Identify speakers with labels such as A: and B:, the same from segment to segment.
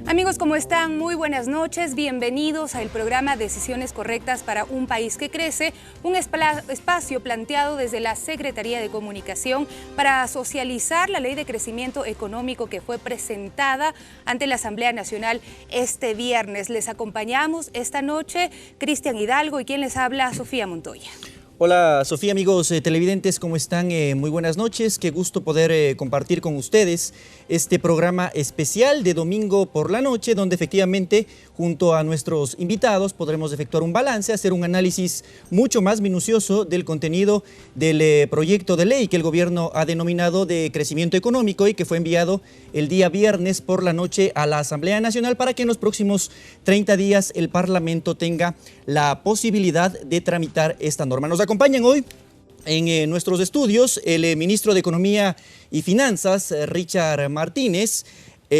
A: Amigos, ¿cómo están? Muy buenas noches. Bienvenidos al programa Decisiones Correctas para un País que Crece, un espacio planteado desde la Secretaría de Comunicación para socializar la Ley de Crecimiento Económico que fue presentada ante la Asamblea Nacional este viernes. Les acompañamos esta noche Cristian Hidalgo y quien les habla, Sofía Montoya.
B: Hola Sofía, amigos televidentes, ¿cómo están? Muy buenas noches, qué gusto poder compartir con ustedes este programa especial de domingo por la noche, donde efectivamente junto a nuestros invitados podremos efectuar un balance, hacer un análisis mucho más minucioso del contenido del proyecto de ley que el gobierno ha denominado de crecimiento económico y que fue enviado el día viernes por la noche a la Asamblea Nacional para que en los próximos 30 días el Parlamento tenga la posibilidad de tramitar esta norma. Nos acompañan hoy en nuestros estudios el ministro de Economía y Finanzas, Richard Martínez,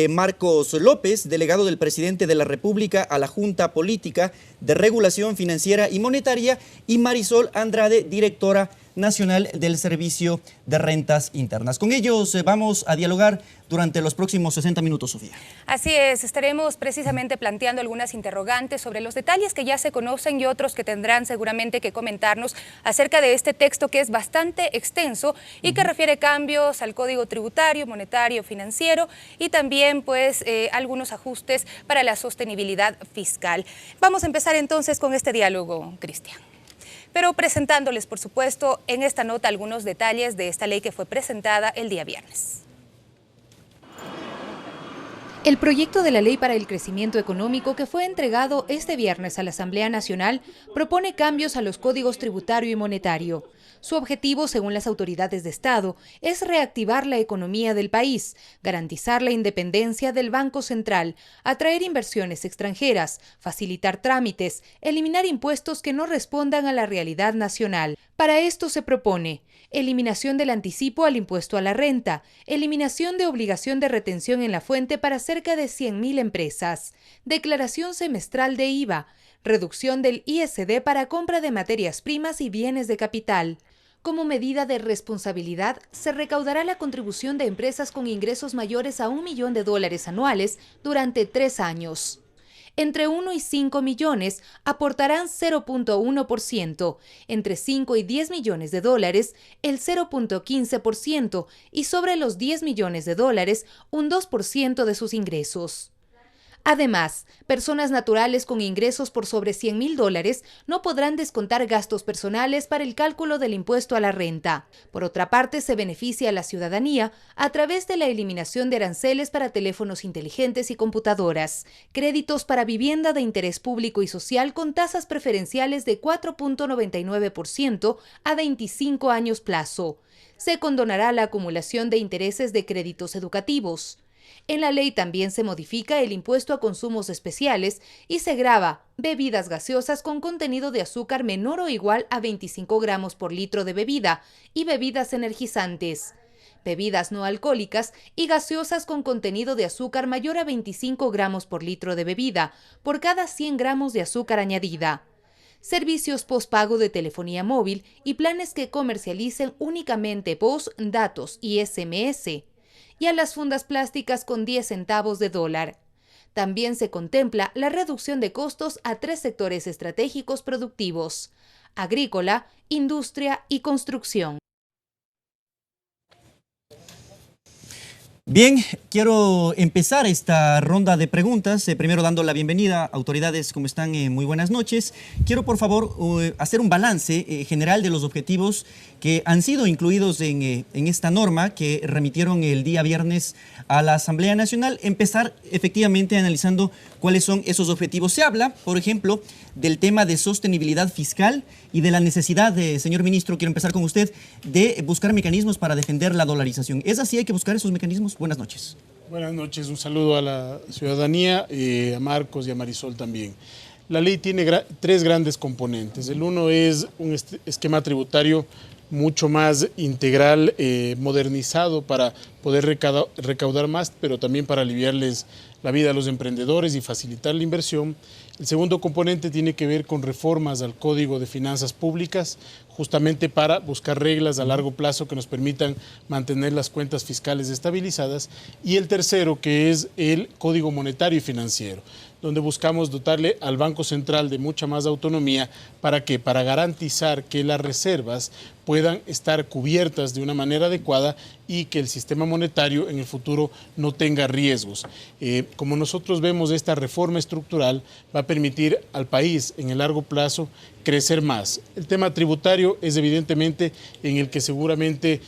B: Marcos López, delegado del presidente de la República a la Junta Política de Regulación Financiera y Monetaria, y Marisol Andrade, directora nacional del Servicio de Rentas Internas. Con ellos vamos a dialogar durante los próximos 60 minutos, Sofía.
A: Así es, estaremos precisamente planteando algunas interrogantes sobre los detalles que ya se conocen y otros que tendrán seguramente que comentarnos acerca de este texto que es bastante extenso y que refiere cambios al Código Tributario, Monetario, Financiero y también pues algunos ajustes para la sostenibilidad fiscal. Vamos a empezar entonces con este diálogo, Cristian. Pero presentándoles, por supuesto, en esta nota algunos detalles de esta ley que fue presentada el día viernes. El proyecto de la Ley para el Crecimiento Económico que fue entregado este viernes a la Asamblea Nacional propone cambios a los códigos tributario y monetario. Su objetivo, según las autoridades de Estado, es reactivar la economía del país, garantizar la independencia del Banco Central, atraer inversiones extranjeras, facilitar trámites, eliminar impuestos que no respondan a la realidad nacional. Para esto se propone eliminación del anticipo al impuesto a la renta, eliminación de obligación de retención en la fuente para cerca de 100.000 empresas, declaración semestral de IVA, reducción del ISD para compra de materias primas y bienes de capital. Como medida de responsabilidad, se recaudará la contribución de empresas con ingresos mayores a $1 millón anuales durante 3 años. Entre 1 y 5 millones aportarán 0.1%, entre 5 y 10 millones de dólares el 0.15% y sobre los 10 millones de dólares un 2% de sus ingresos. Además, personas naturales con ingresos por sobre $100.000 no podrán descontar gastos personales para el cálculo del impuesto a la renta. Por otra parte, se beneficia a la ciudadanía a través de la eliminación de aranceles para teléfonos inteligentes y computadoras, créditos para vivienda de interés público y social con tasas preferenciales de 4.99% a 25 años plazo. Se condonará la acumulación de intereses de créditos educativos. En la ley también se modifica el impuesto a consumos especiales y se grava bebidas gaseosas con contenido de azúcar menor o igual a 25 gramos por litro de bebida y bebidas energizantes, bebidas no alcohólicas y gaseosas con contenido de azúcar mayor a 25 gramos por litro de bebida por cada 100 gramos de azúcar añadida. Servicios postpago de telefonía móvil y planes que comercialicen únicamente voz, datos y SMS. Y a las fundas plásticas con 10 centavos de dólar. También se contempla la reducción de costos a 3 sectores estratégicos productivos: agrícola, industria y construcción.
B: Bien, quiero empezar esta ronda de preguntas, primero dando la bienvenida. Autoridades, ¿cómo están? Muy buenas noches. Quiero, por favor, hacer un balance general de los objetivos que han sido incluidos en esta norma que remitieron el día viernes a la Asamblea Nacional. Empezar efectivamente analizando cuáles son esos objetivos. Se habla, por ejemplo, del tema de sostenibilidad fiscal y de la necesidad, señor ministro, quiero empezar con usted, de buscar mecanismos para defender la dolarización. ¿Es así? ¿Hay que buscar esos mecanismos? Buenas noches.
C: Buenas noches, un saludo a la ciudadanía, a Marcos y a Marisol también. La ley tiene tres grandes componentes. El uno es un esquema tributario mucho más integral, modernizado para poder recaudar más, pero también para aliviarles la vida a los emprendedores y facilitar la inversión. El segundo componente tiene que ver con reformas al Código de Finanzas Públicas, justamente para buscar reglas a largo plazo que nos permitan mantener las cuentas fiscales estabilizadas. Y el tercero, que es el Código Monetario y Financiero, donde buscamos dotarle al Banco Central de mucha más autonomía. ¿Para qué? Para garantizar que las reservas puedan estar cubiertas de una manera adecuada y que el sistema monetario en el futuro no tenga riesgos. Como nosotros vemos, esta reforma estructural va a permitir al país en el largo plazo crecer más. El tema tributario es evidentemente en el que seguramente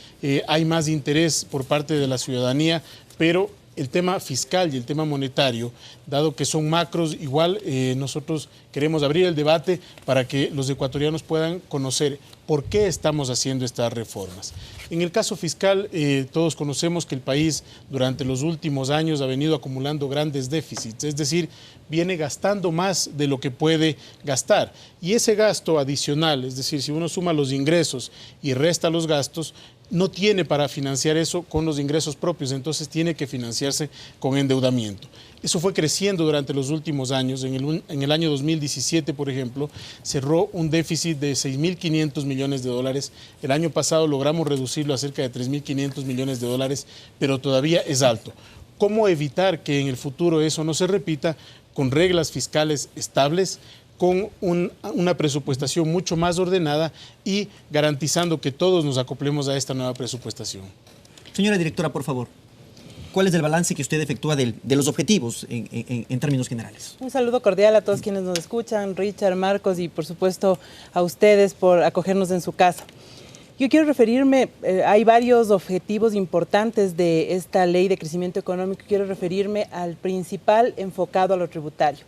C: hay más interés por parte de la ciudadanía, pero el tema fiscal y el tema monetario, dado que son macros, igual nosotros queremos abrir el debate para que los ecuatorianos puedan conocer por qué estamos haciendo estas reformas. En el caso fiscal, todos conocemos que el país durante los últimos años ha venido acumulando grandes déficits, es decir, viene gastando más de lo que puede gastar. Y ese gasto adicional, es decir, si uno suma los ingresos y resta los gastos, no tiene para financiar eso con los ingresos propios, entonces tiene que financiarse con endeudamiento. Eso fue creciendo durante los últimos años. En el año 2017, por ejemplo, cerró un déficit de 6.500 millones de dólares. El año pasado logramos reducirlo a cerca de 3.500 millones de dólares, pero todavía es alto. ¿Cómo evitar que en el futuro eso no se repita? Con reglas fiscales estables, con una presupuestación mucho más ordenada y garantizando que todos nos acoplemos a esta nueva presupuestación.
B: Señora directora, por favor, ¿cuál es el balance que usted efectúa de los objetivos en términos generales?
D: Un saludo cordial a todos quienes nos escuchan, Richard, Marcos y por supuesto a ustedes por acogernos en su casa. Yo quiero referirme, hay varios objetivos importantes de esta ley de crecimiento económico, quiero referirme al principal enfocado a lo tributario.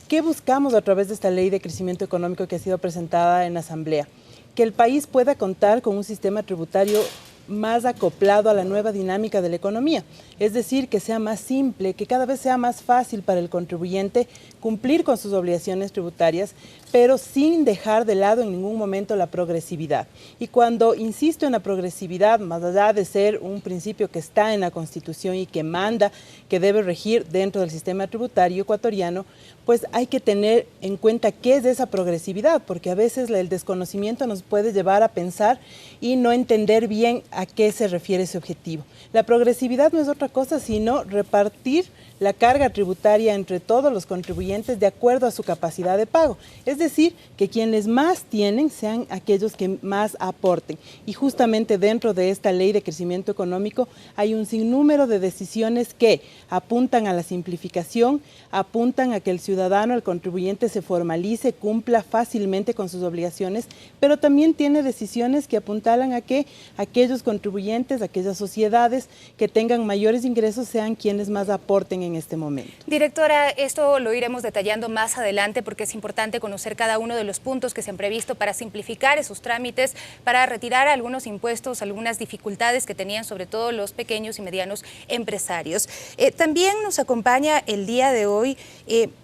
D: ¿Qué buscamos a través de esta ley de crecimiento económico que ha sido presentada en la Asamblea? Que el país pueda contar con un sistema tributario más acoplado a la nueva dinámica de la economía, es decir, que sea más simple, que cada vez sea más fácil para el contribuyente cumplir con sus obligaciones tributarias, pero sin dejar de lado en ningún momento la progresividad. Y cuando insisto en la progresividad, más allá de ser un principio que está en la Constitución y que manda, que debe regir dentro del sistema tributario ecuatoriano, pues hay que tener en cuenta qué es esa progresividad, porque a veces el desconocimiento nos puede llevar a pensar y no entender bien a qué se refiere ese objetivo. La progresividad no es otra cosa sino repartir la carga tributaria entre todos los contribuyentes de acuerdo a su capacidad de pago. Es decir, que quienes más tienen sean aquellos que más aporten. Y justamente dentro de esta ley de crecimiento económico hay un sinnúmero de decisiones que apuntan a la simplificación, apuntan a que el ciudadano, el contribuyente se formalice, cumpla fácilmente con sus obligaciones, pero también tiene decisiones que apuntalan a que aquellos contribuyentes, aquellas sociedades que tengan mayores ingresos sean quienes más aporten en este momento.
A: Directora, esto lo iremos detallando más adelante porque es importante conocer cada uno de los puntos que se han previsto para simplificar esos trámites, para retirar algunos impuestos, algunas dificultades que tenían sobre todo los pequeños y medianos empresarios. También nos acompaña el día de hoy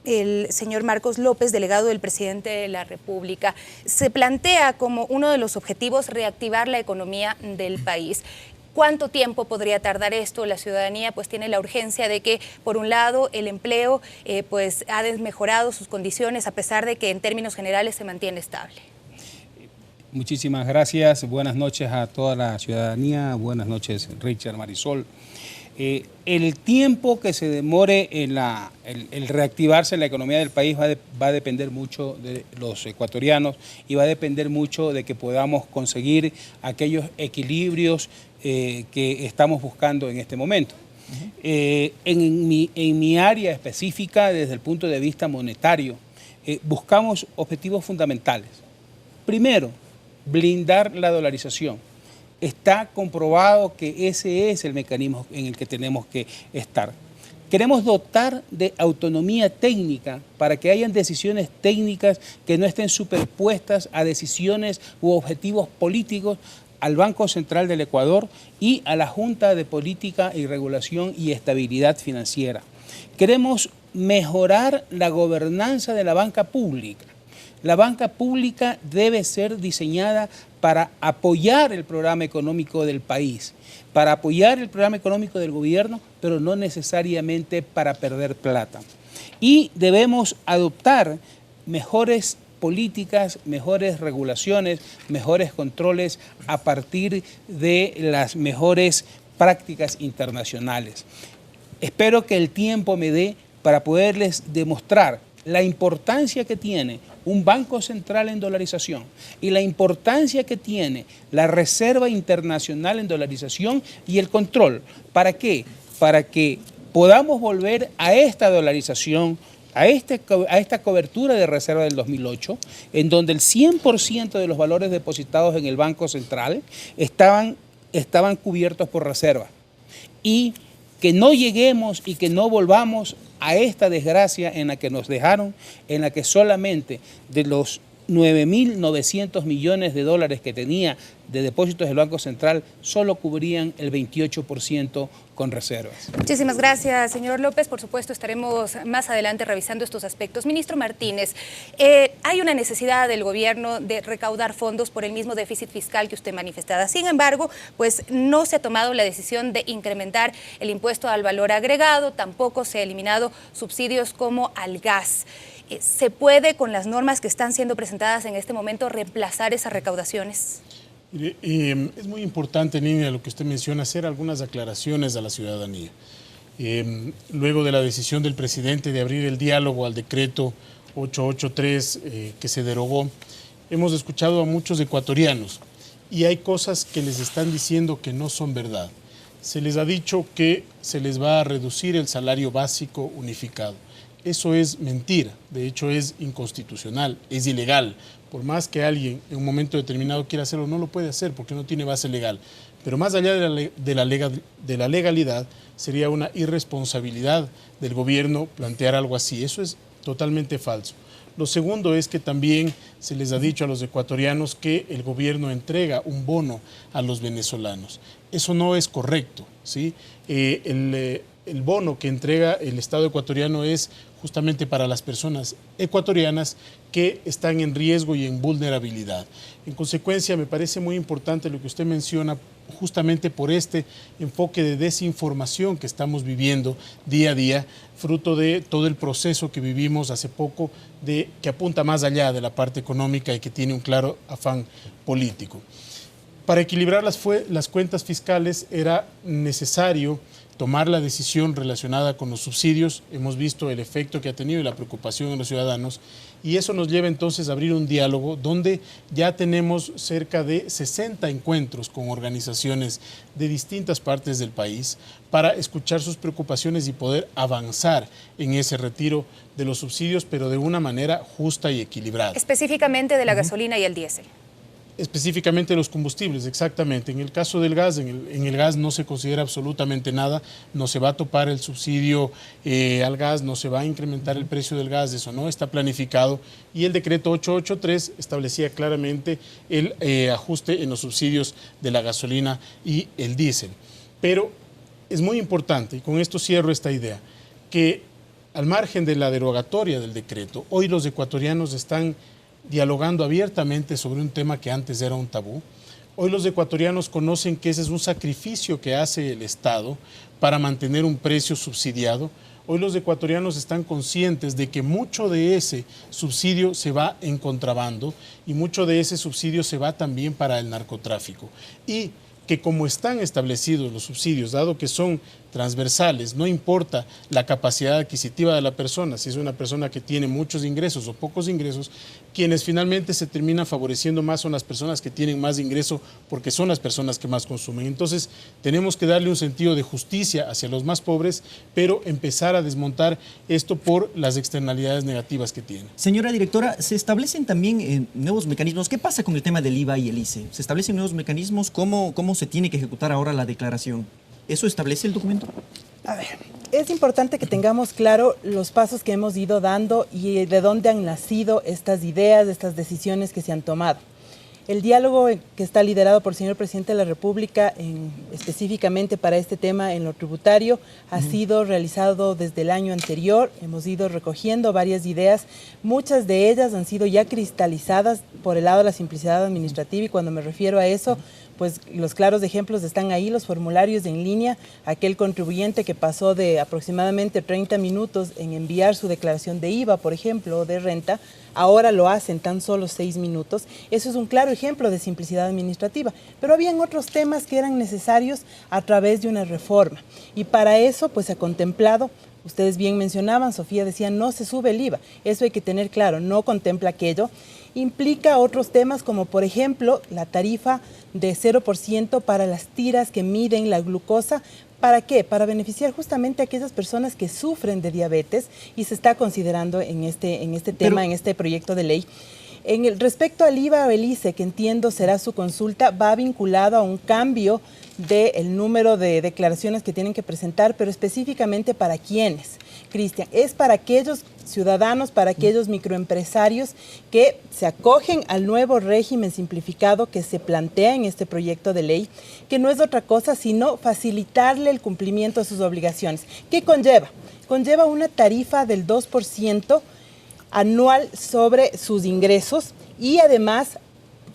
A: el señor Marcos López, delegado del presidente de la República. Se plantea como uno de los objetivos reactivar la economía del país. ¿Cuánto tiempo podría tardar esto? La ciudadanía pues tiene la urgencia de que, por un lado, el empleo pues ha desmejorado sus condiciones a pesar de que en términos generales se mantiene estable.
E: Muchísimas gracias. Buenas noches a toda la ciudadanía. Buenas noches, Richard, Marisol. El tiempo que se demore en el reactivarse en la economía del país va a depender mucho de los ecuatorianos y va a depender mucho de que podamos conseguir aquellos equilibrios que estamos buscando en este momento. En mi área específica, desde el punto de vista monetario, buscamos objetivos fundamentales. Primero, blindar la dolarización. Está comprobado que ese es el mecanismo en el que tenemos que estar. Queremos dotar de autonomía técnica para que hayan decisiones técnicas que no estén superpuestas a decisiones u objetivos políticos al Banco Central del Ecuador y a la Junta de Política y Regulación y Estabilidad Financiera. Queremos mejorar la gobernanza de la banca pública. La banca pública debe ser diseñada para apoyar el programa económico del país, para apoyar el programa económico del gobierno, pero no necesariamente para perder plata. Y debemos adoptar mejores políticas, mejores regulaciones, mejores controles a partir de las mejores prácticas internacionales. Espero que el tiempo me dé para poderles demostrar la importancia que tiene un banco central en dolarización y la importancia que tiene la Reserva Internacional en dolarización y el control. ¿Para qué? Para que podamos volver a esta dolarización, a esta cobertura de reserva del 2008, en donde el 100% de los valores depositados en el Banco Central estaban cubiertos por reserva. Y que no lleguemos y que no volvamos a esta desgracia en la que nos dejaron, en la que solamente de los 9.900 millones de dólares que tenía de depósitos del Banco Central, solo cubrían el 28% con reservas.
F: Muchísimas gracias, señor López. Por supuesto, estaremos más adelante revisando estos aspectos. Ministro Martínez, hay una necesidad del gobierno de recaudar fondos por el mismo déficit fiscal que usted manifestaba. Sin embargo, pues no se ha tomado la decisión de incrementar el impuesto al valor agregado, tampoco se ha eliminado subsidios como al gas. ¿Se puede, con las normas que están siendo presentadas en este momento, reemplazar esas recaudaciones?
C: Es muy importante, Ninia, lo que usted menciona, hacer algunas aclaraciones a la ciudadanía. Luego de la decisión del presidente de abrir el diálogo al decreto 883 que se derogó, hemos escuchado a muchos ecuatorianos y hay cosas que les están diciendo que no son verdad. Se les ha dicho que se les va a reducir el salario básico unificado. Eso es mentira, de hecho es inconstitucional, es ilegal. Por más que alguien en un momento determinado quiera hacerlo, no lo puede hacer porque no tiene base legal. Pero más allá de la legalidad, sería una irresponsabilidad del gobierno plantear algo así. Eso es totalmente falso. Lo segundo es que también se les ha dicho a los ecuatorianos que el gobierno entrega un bono a los venezolanos. Eso no es correcto, ¿sí? El bono que entrega el Estado ecuatoriano es justamente para las personas ecuatorianas que están en riesgo y en vulnerabilidad. En consecuencia, me parece muy importante lo que usted menciona, justamente por este enfoque de desinformación que estamos viviendo día a día, fruto de todo el proceso que vivimos hace poco, que apunta más allá de la parte económica y que tiene un claro afán político. Para equilibrar las cuentas fiscales era necesario tomar la decisión relacionada con los subsidios. Hemos visto el efecto que ha tenido y la preocupación en los ciudadanos, y eso nos lleva entonces a abrir un diálogo donde ya tenemos cerca de 60 encuentros con organizaciones de distintas partes del país para escuchar sus preocupaciones y poder avanzar en ese retiro de los subsidios, pero de una manera justa y equilibrada.
F: Específicamente de la gasolina y el diésel.
C: Específicamente los combustibles, exactamente. En el caso del gas, en el gas no se considera absolutamente nada, no se va a topar el subsidio al gas, no se va a incrementar el precio del gas, eso no está planificado, y el decreto 883 establecía claramente el ajuste en los subsidios de la gasolina y el diésel. Pero es muy importante, y con esto cierro esta idea, que al margen de la derogatoria del decreto, hoy los ecuatorianos están dialogando abiertamente sobre un tema que antes era un tabú. Hoy los ecuatorianos conocen que ese es un sacrificio que hace el Estado para mantener un precio subsidiado. Hoy los ecuatorianos están conscientes de que mucho de ese subsidio se va en contrabando y mucho de ese subsidio se va también para el narcotráfico. Y que como están establecidos los subsidios, dado que son transversales, no importa la capacidad adquisitiva de la persona, si es una persona que tiene muchos ingresos o pocos ingresos, quienes finalmente se terminan favoreciendo más son las personas que tienen más ingreso porque son las personas que más consumen. Entonces tenemos que darle un sentido de justicia hacia los más pobres, pero empezar a desmontar esto por las externalidades negativas que tiene.
B: Señora directora, se establecen también nuevos mecanismos. ¿Qué pasa con el tema del IVA y el ICE? ¿Se establecen nuevos mecanismos? ¿Cómo se tiene que ejecutar ahora la declaración? ¿Eso establece el documento?
D: A ver, es importante que tengamos claro los pasos que hemos ido dando y de dónde han nacido estas ideas, estas decisiones que se han tomado. El diálogo que está liderado por el señor Presidente de la República, específicamente para este tema en lo tributario, ha sido realizado desde el año anterior. Hemos ido recogiendo varias ideas, muchas de ellas han sido ya cristalizadas por el lado de la simplicidad administrativa, y cuando me refiero a eso, pues los claros ejemplos están ahí, los formularios en línea. Aquel contribuyente que pasó de aproximadamente 30 minutos en enviar su declaración de IVA, por ejemplo, o de renta, ahora lo hace en tan solo 6 minutos. Eso es un claro ejemplo de simplicidad administrativa. Pero habían otros temas que eran necesarios a través de una reforma. Y para eso, pues se ha contemplado, ustedes bien mencionaban, Sofía decía, no se sube el IVA. Eso hay que tener claro, no contempla aquello. Implica otros temas como, por ejemplo, la tarifa de 0% para las tiras que miden la glucosa. ¿Para qué? Para beneficiar justamente a aquellas personas que sufren de diabetes, y se está considerando en este tema, en este proyecto de ley. Respecto al IVA o el ICE, que entiendo será su consulta, va vinculado a un cambio del número de declaraciones que tienen que presentar, pero específicamente para quiénes, Cristian. Es para aquellos ciudadanos, para aquellos microempresarios que se acogen al nuevo régimen simplificado que se plantea en este proyecto de ley, que no es otra cosa sino facilitarle el cumplimiento de sus obligaciones. ¿Qué conlleva? Conlleva una tarifa del 2% anual sobre sus ingresos, y además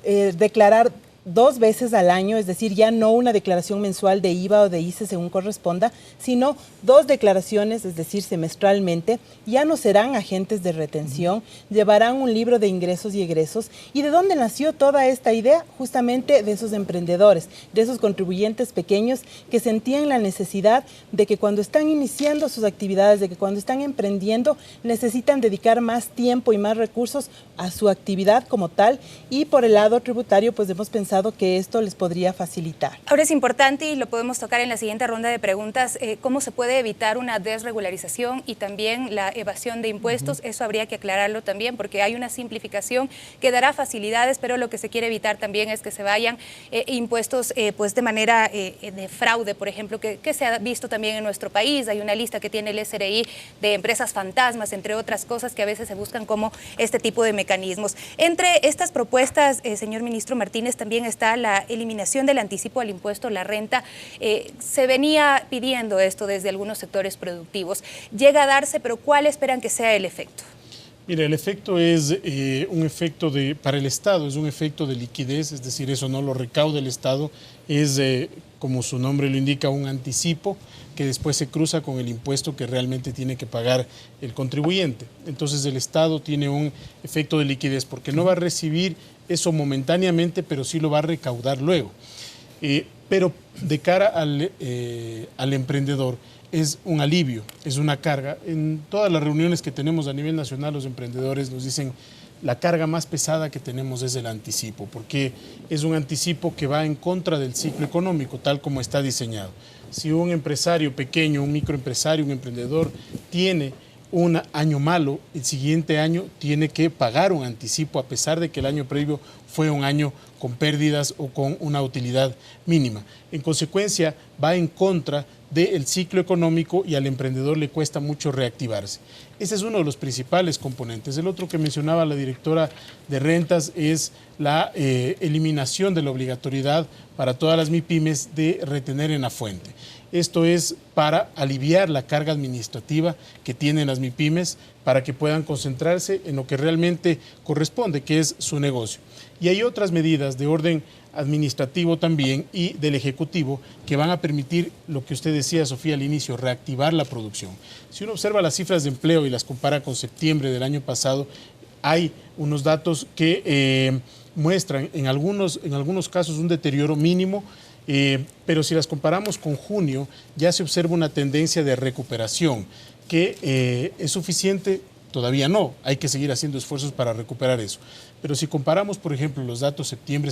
D: declarar 2 veces al año, es decir, ya no una declaración mensual de IVA o de ICE según corresponda, sino 2 declaraciones, es decir, semestralmente. Ya no serán agentes de retención, llevarán un libro de ingresos y egresos. ¿Y de dónde nació toda esta idea? Justamente de esos emprendedores, de esos contribuyentes pequeños que sentían la necesidad de que cuando están iniciando sus actividades, de que cuando están emprendiendo, necesitan dedicar más tiempo y más recursos a su actividad como tal, y por el lado tributario, pues hemos pensado que esto les podría facilitar.
F: Ahora es importante, y lo podemos tocar en la siguiente ronda de preguntas, cómo se puede evitar una desregularización y también la evasión de impuestos. Eso habría que aclararlo también, porque hay una simplificación que dará facilidades, pero lo que se quiere evitar también es que se vayan impuestos pues de manera de fraude, por ejemplo, que se ha visto también en nuestro país. Hay una lista que tiene el SRI de empresas fantasmas, entre otras cosas, que a veces se buscan como este tipo de mecanismos. Entre estas propuestas, señor ministro Martínez, también está la eliminación del anticipo al impuesto a la renta. Se venía pidiendo esto desde algunos sectores productivos. Llega a darse, pero ¿cuál esperan que sea el efecto?
C: Mira, el efecto es un efecto para el Estado, es un efecto de liquidez, es decir, eso no lo recauda el Estado, es, como su nombre lo indica, un anticipo que después se cruza con el impuesto que realmente tiene que pagar el contribuyente. Entonces el Estado tiene un efecto de liquidez porque no va a recibir eso momentáneamente, pero sí lo va a recaudar luego. Pero de cara al emprendedor es un alivio, es una carga. En todas las reuniones que tenemos a nivel nacional, los emprendedores nos dicen la carga más pesada que tenemos es el anticipo, porque es un anticipo que va en contra del ciclo económico, tal como está diseñado. Si un empresario pequeño, un microempresario, un emprendedor tiene un año malo, el siguiente año tiene que pagar un anticipo a pesar de que el año previo fue un año con pérdidas o con una utilidad mínima. En consecuencia, va en contra del ciclo económico y al emprendedor le cuesta mucho reactivarse. Ese es uno de los principales componentes. El otro que mencionaba la directora de rentas es la eliminación de la obligatoriedad para todas las MIPYMES de retener en la fuente. Esto es para aliviar la carga administrativa que tienen las MIPYMES para que puedan concentrarse en lo que realmente corresponde, que es su negocio. Y hay otras medidas de orden administrativo también y del Ejecutivo que van a permitir lo que usted decía, Sofía, al inicio, reactivar la producción. Si uno observa las cifras de empleo y las compara con septiembre del año pasado, hay unos datos que muestran en algunos casos un deterioro mínimo, pero si las comparamos con junio, ya se observa una tendencia de recuperación, que es suficiente. Todavía no, hay que seguir haciendo esfuerzos para recuperar eso. Pero si comparamos, por ejemplo, los datos septiembre,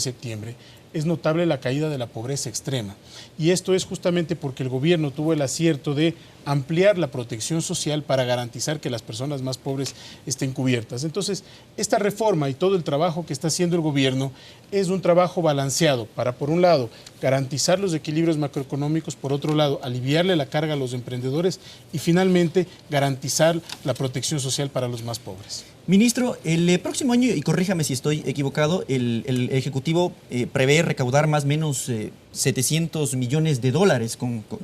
C: es notable la caída de la pobreza extrema. Y esto es justamente porque el gobierno tuvo el acierto de ampliar la protección social para garantizar que las personas más pobres estén cubiertas. Entonces, esta reforma y todo el trabajo que está haciendo el gobierno es un trabajo balanceado para, por un lado, garantizar los equilibrios macroeconómicos, por otro lado, aliviarle la carga a los emprendedores y, finalmente, garantizar la protección social para los más pobres.
B: Ministro, el próximo año, y corríjame si estoy equivocado, el Ejecutivo prevé recaudar más o menos 700 millones de dólares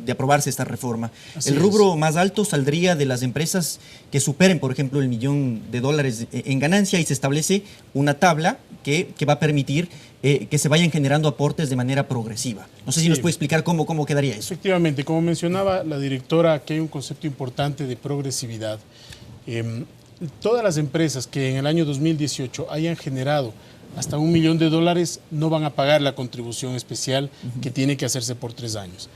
B: de aprobarse esta reforma.
C: Así
B: el
C: es.
B: rubro más alto saldría de las empresas que superen, por ejemplo, el $1.000.000 en ganancia, y se establece una tabla que va a permitir que se vayan generando aportes de manera progresiva. No sé si nos puede explicar cómo quedaría eso.
C: Efectivamente, como mencionaba la directora, aquí hay un concepto importante de progresividad. Todas las empresas que en el año 2018 hayan generado hasta $1 millón no van a pagar la contribución especial que tiene que hacerse por 3 años.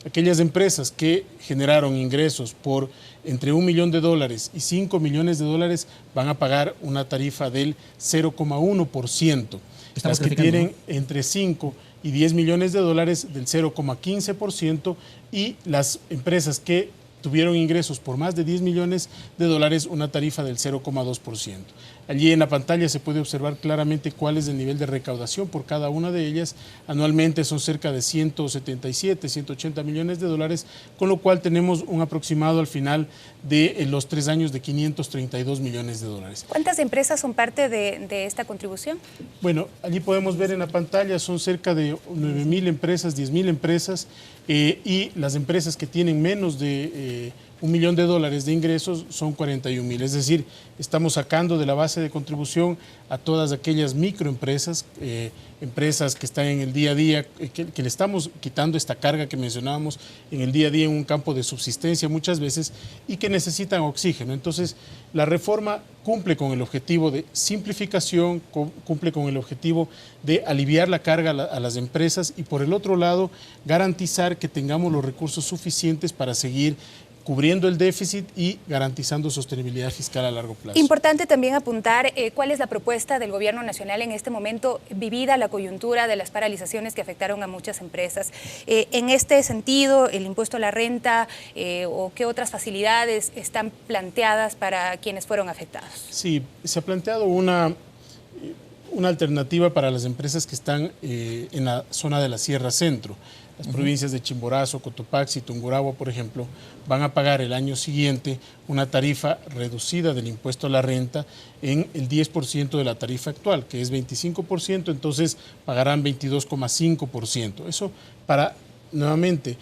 C: Aquellas empresas que generaron ingresos por entre $1 millón y $5 millones van a pagar una tarifa del 0,1%. Las que tienen entre 5 y 10 millones de dólares del 0,15%, y las empresas que tuvieron ingresos por más de $10 millones, una tarifa del 0,2%. Allí en la pantalla se puede observar claramente cuál es el nivel de recaudación por cada una de ellas. Anualmente son cerca de 177, 180 millones de dólares, con lo cual tenemos un aproximado al final de los 3 años de 532 millones de dólares.
F: ¿Cuántas empresas son parte de esta contribución?
C: Bueno, allí podemos ver en la pantalla, son cerca de 9.000 empresas, 10.000 empresas, y las empresas que tienen menos de $1 millón de ingresos son 41.000. Es decir, estamos sacando de la base de contribución a todas aquellas microempresas, empresas que están en el día a día, que le estamos quitando esta carga que mencionábamos en el día a día en un campo de subsistencia muchas veces, y que necesitan oxígeno. Entonces, la reforma cumple con el objetivo de simplificación, cumple con el objetivo de aliviar la carga a las empresas, y por el otro lado, garantizar que tengamos los recursos suficientes para seguir cubriendo el déficit y garantizando sostenibilidad fiscal a largo plazo.
F: Importante también apuntar cuál es la propuesta del Gobierno Nacional en este momento, vivida la coyuntura de las paralizaciones que afectaron a muchas empresas. En este sentido, el impuesto a la renta o qué otras facilidades están planteadas para quienes fueron afectados.
C: Sí, se ha planteado una alternativa para las empresas que están en la zona de la Sierra Centro. Las provincias de Chimborazo, Cotopaxi y Tungurahua, por ejemplo, van a pagar el año siguiente una tarifa reducida del impuesto a la renta en el 10% de la tarifa actual, que es 25%, entonces pagarán 22,5%. Eso para, nuevamente,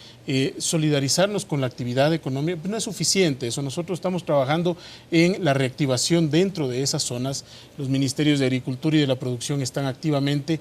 C: solidarizarnos con la actividad económica, pero no es suficiente eso. Nosotros estamos trabajando en la reactivación dentro de esas zonas. Los ministerios de Agricultura y de la Producción están activamente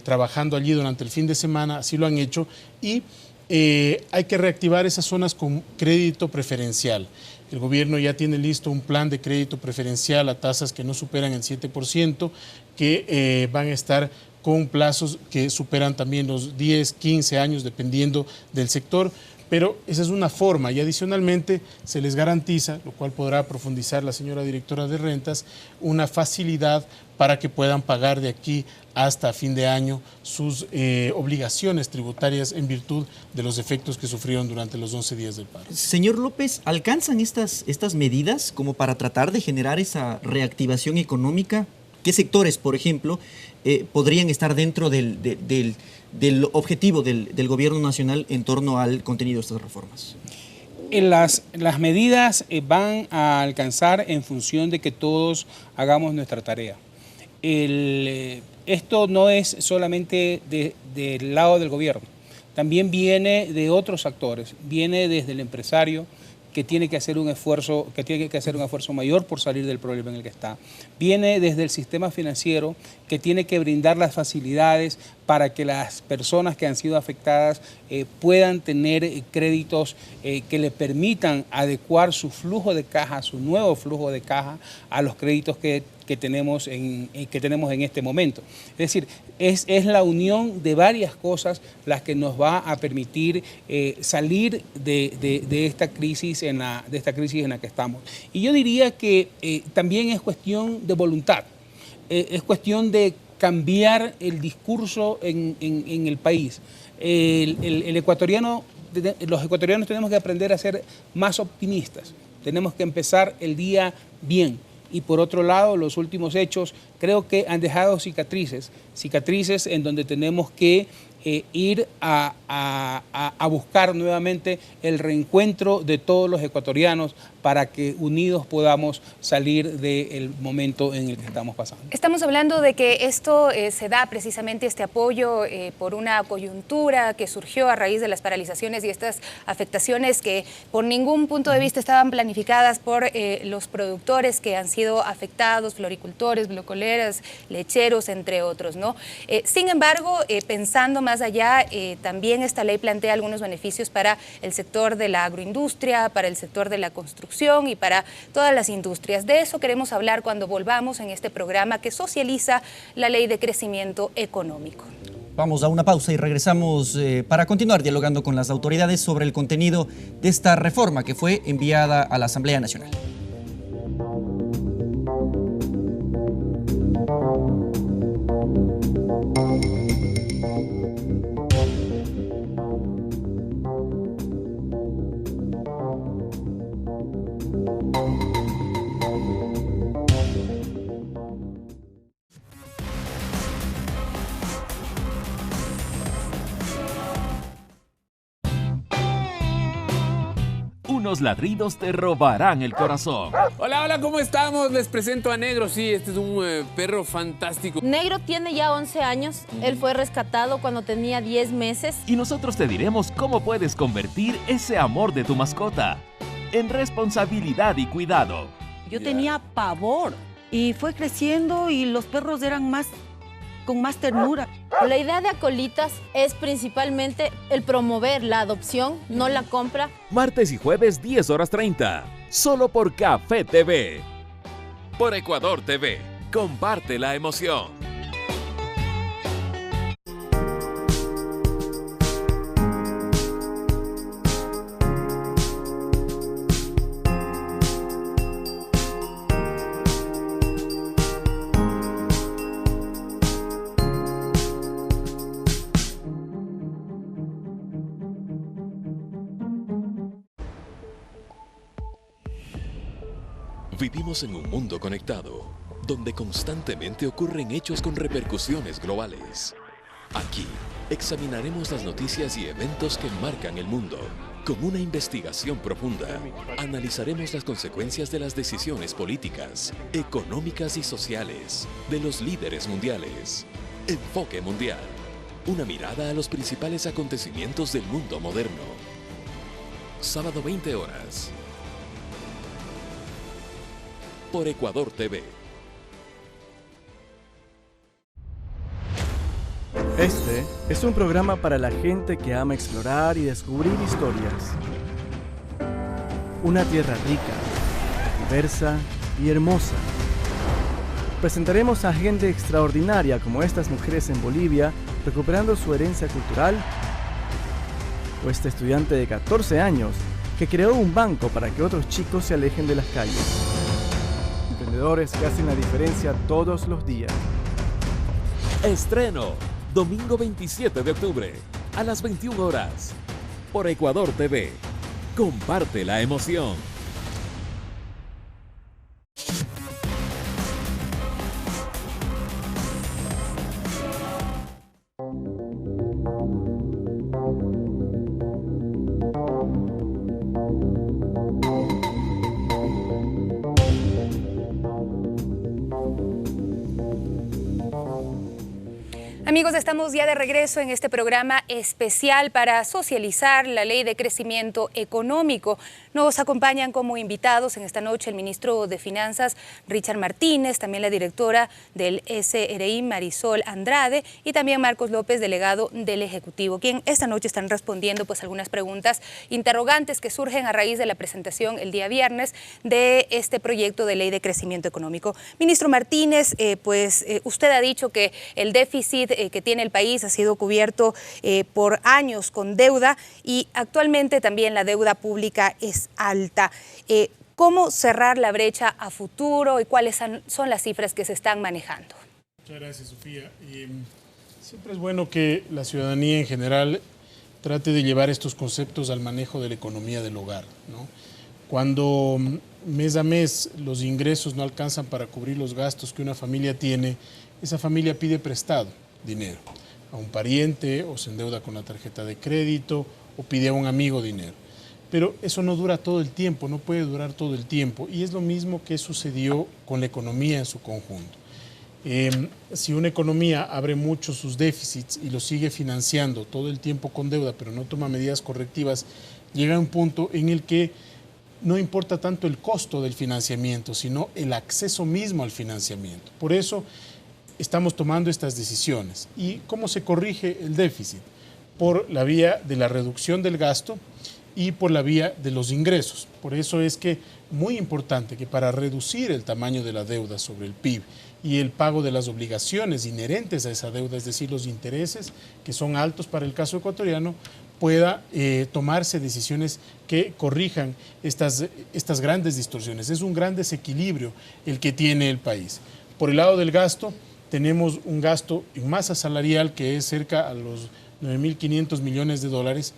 C: trabajando allí durante el fin de semana, así lo han hecho, y hay que reactivar esas zonas con crédito preferencial. El gobierno ya tiene listo un plan de crédito preferencial a tasas que no superan el 7%, que van a estar con plazos que superan también los 10, 15 años, dependiendo del sector, pero esa es una forma, y adicionalmente se les garantiza, lo cual podrá profundizar la señora directora de rentas, una facilidad para que puedan pagar de aquí hasta fin de año sus obligaciones tributarias en virtud de los efectos que sufrieron durante los 11 días del paro.
B: Señor López, ¿alcanzan estas medidas como para tratar de generar esa reactivación económica? ¿Qué sectores, por ejemplo, podrían estar dentro del objetivo del Gobierno Nacional en torno al contenido de estas reformas?
E: Las medidas van a alcanzar en función de que todos hagamos nuestra tarea. Esto no es solamente del lado del gobierno, también viene de otros actores, viene desde el empresario, que tiene que hacer un esfuerzo mayor por salir del problema en el que está. Viene desde el sistema financiero, que tiene que brindar las facilidades para que las personas que han sido afectadas puedan tener créditos que le permitan adecuar su flujo de caja, su nuevo flujo de caja, a los créditos que tenemos en este momento. Es decir, es la unión de varias cosas las que nos va a permitir salir de esta crisis en la que estamos. Y yo diría que también es cuestión de voluntad, es cuestión de cambiar el discurso en el país. Los ecuatorianos tenemos que aprender a ser más optimistas, tenemos que empezar el día bien. Y por otro lado, los últimos hechos creo que han dejado cicatrices en donde tenemos que ir a buscar nuevamente el reencuentro de todos los ecuatorianos para que unidos podamos salir del momento en el que estamos pasando.
F: Estamos hablando de que esto se da precisamente este apoyo por una coyuntura que surgió a raíz de las paralizaciones y estas afectaciones que por ningún punto de vista estaban planificadas por los productores que han sido afectados, floricultores, blocoleras, lecheros, entre otros, ¿no? Sin embargo, pensando más allá, también esta ley plantea algunos beneficios para el sector de la agroindustria, para el sector de la construcción y para todas las industrias. De eso queremos hablar cuando volvamos en este programa que socializa la Ley de Crecimiento Económico.
B: Vamos a una pausa y regresamos para continuar dialogando con las autoridades sobre el contenido de esta reforma que fue enviada a la Asamblea Nacional.
G: Unos ladridos te robarán el corazón.
H: Hola, hola, ¿cómo estamos? Les presento a Negro. Sí, este es un perro fantástico.
I: Negro tiene ya 11 años. Él fue rescatado cuando tenía 10 meses.
G: Y nosotros te diremos cómo puedes convertir ese amor de tu mascota en responsabilidad y cuidado.
J: Yo tenía pavor y fue creciendo y los perros eran con más ternura.
I: La idea de Acolitas es principalmente el promover la adopción, no la compra.
G: Martes y jueves 10:30, solo por Café TV. Por Ecuador TV, comparte la emoción. Vivimos en un mundo conectado, donde constantemente ocurren hechos con repercusiones globales. Aquí, examinaremos las noticias y eventos que marcan el mundo. Con una investigación profunda, analizaremos las consecuencias de las decisiones políticas, económicas y sociales de los líderes mundiales. Enfoque Mundial. Una mirada a los principales acontecimientos del mundo moderno. Sábado 20 horas. Por Ecuador TV.
K: Este es un programa para la gente que ama explorar y descubrir historias. Una tierra rica, diversa y hermosa. Presentaremos a gente extraordinaria como estas mujeres en Bolivia recuperando su herencia cultural, o este estudiante de 14 años que creó un banco para que otros chicos se alejen de las calles. Emprendedores que hacen la diferencia todos los días.
G: Estreno, domingo 27 de octubre, a las 21 horas, por Ecuador TV. Comparte la emoción.
F: Amigos, estamos ya de regreso en este programa especial para socializar la Ley de Crecimiento Económico. Nos acompañan como invitados en esta noche el ministro de Finanzas, Richard Martínez, también la directora del SRI, Marisol Andrade, y también Marcos López, delegado del Ejecutivo, quien esta noche están respondiendo pues algunas preguntas interrogantes que surgen a raíz de la presentación el día viernes de este proyecto de Ley de Crecimiento Económico. Ministro Martínez, usted ha dicho que el déficit que tiene el país ha sido cubierto por años con deuda y actualmente también la deuda pública es alta. ¿Cómo cerrar la brecha a futuro y cuáles son las cifras que se están manejando?
C: Muchas gracias, Sofía. Siempre es bueno que la ciudadanía en general trate de llevar estos conceptos al manejo de la economía del hogar, ¿no? Cuando mes a mes los ingresos no alcanzan para cubrir los gastos que una familia tiene, esa familia pide prestado dinero. a un pariente o se endeuda con la tarjeta de crédito o pide a un amigo dinero. Pero eso no dura todo el tiempo, no puede durar todo el tiempo. Y es lo mismo que sucedió con la economía en su conjunto. Si una economía abre mucho sus déficits y los sigue financiando todo el tiempo con deuda, pero no toma medidas correctivas, llega a un punto en el que no importa tanto el costo del financiamiento, sino el acceso mismo al financiamiento. Por eso estamos tomando estas decisiones. ¿Y cómo se corrige el déficit? Por la vía de la reducción del gasto y por la vía de los ingresos. Por eso es que muy importante que para reducir el tamaño de la deuda sobre el PIB y el pago de las obligaciones inherentes a esa deuda, es decir, los intereses que son altos para el caso ecuatoriano, pueda tomarse decisiones que corrijan estas grandes distorsiones. Es un gran desequilibrio el que tiene el país. Por el lado del gasto, tenemos un gasto en masa salarial que es cerca a los 9.500 millones de dólares.